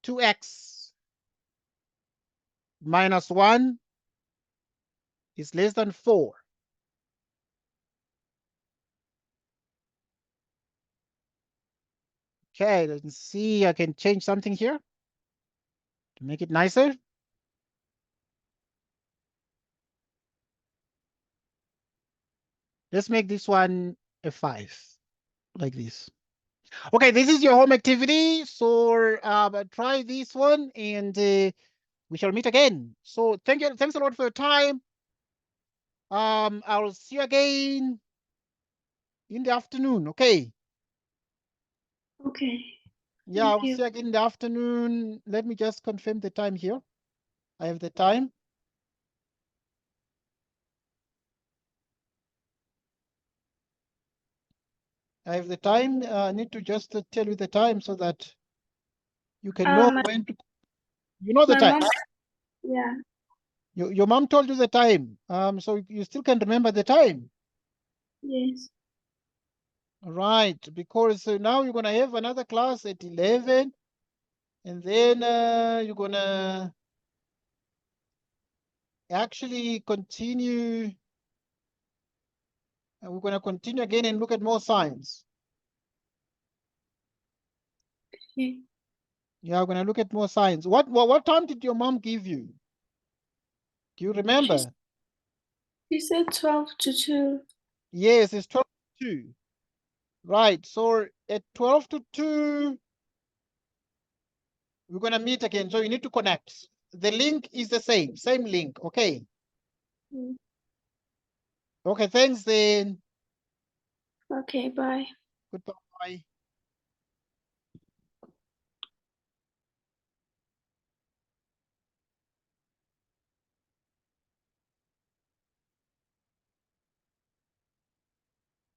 2x minus 1 is less than 4. Okay, let's see. I can change something here to make it nicer. Let's make this one a 5, like this. Okay, this is your home activity. So try this one, and we shall meet again. So thanks a lot for your time. I'll see you again in the afternoon. Okay. Okay. Yeah, Thank I'll you. see you again in the afternoon. Let me just confirm the time here. I have the time. I have the time. I need to just tell you the time so that you can know My, when to. You know the my time. mom, yeah, Your mom told you the time. So you still can remember the time. yes. Right, because now you're gonna have another class at 11, and then you're gonna actually continue. And we're gonna continue again and look at more science. Okay. Yeah, we're gonna look at more science. What time did your mom give you? Do you remember? She said 12 to 2. Yes, it's 12 to 2. Right. So at 12 to 2, we're gonna meet again. So you need to connect. The link is the same link. Okay. Mm. Okay, thanks then. Okay, bye. Goodbye.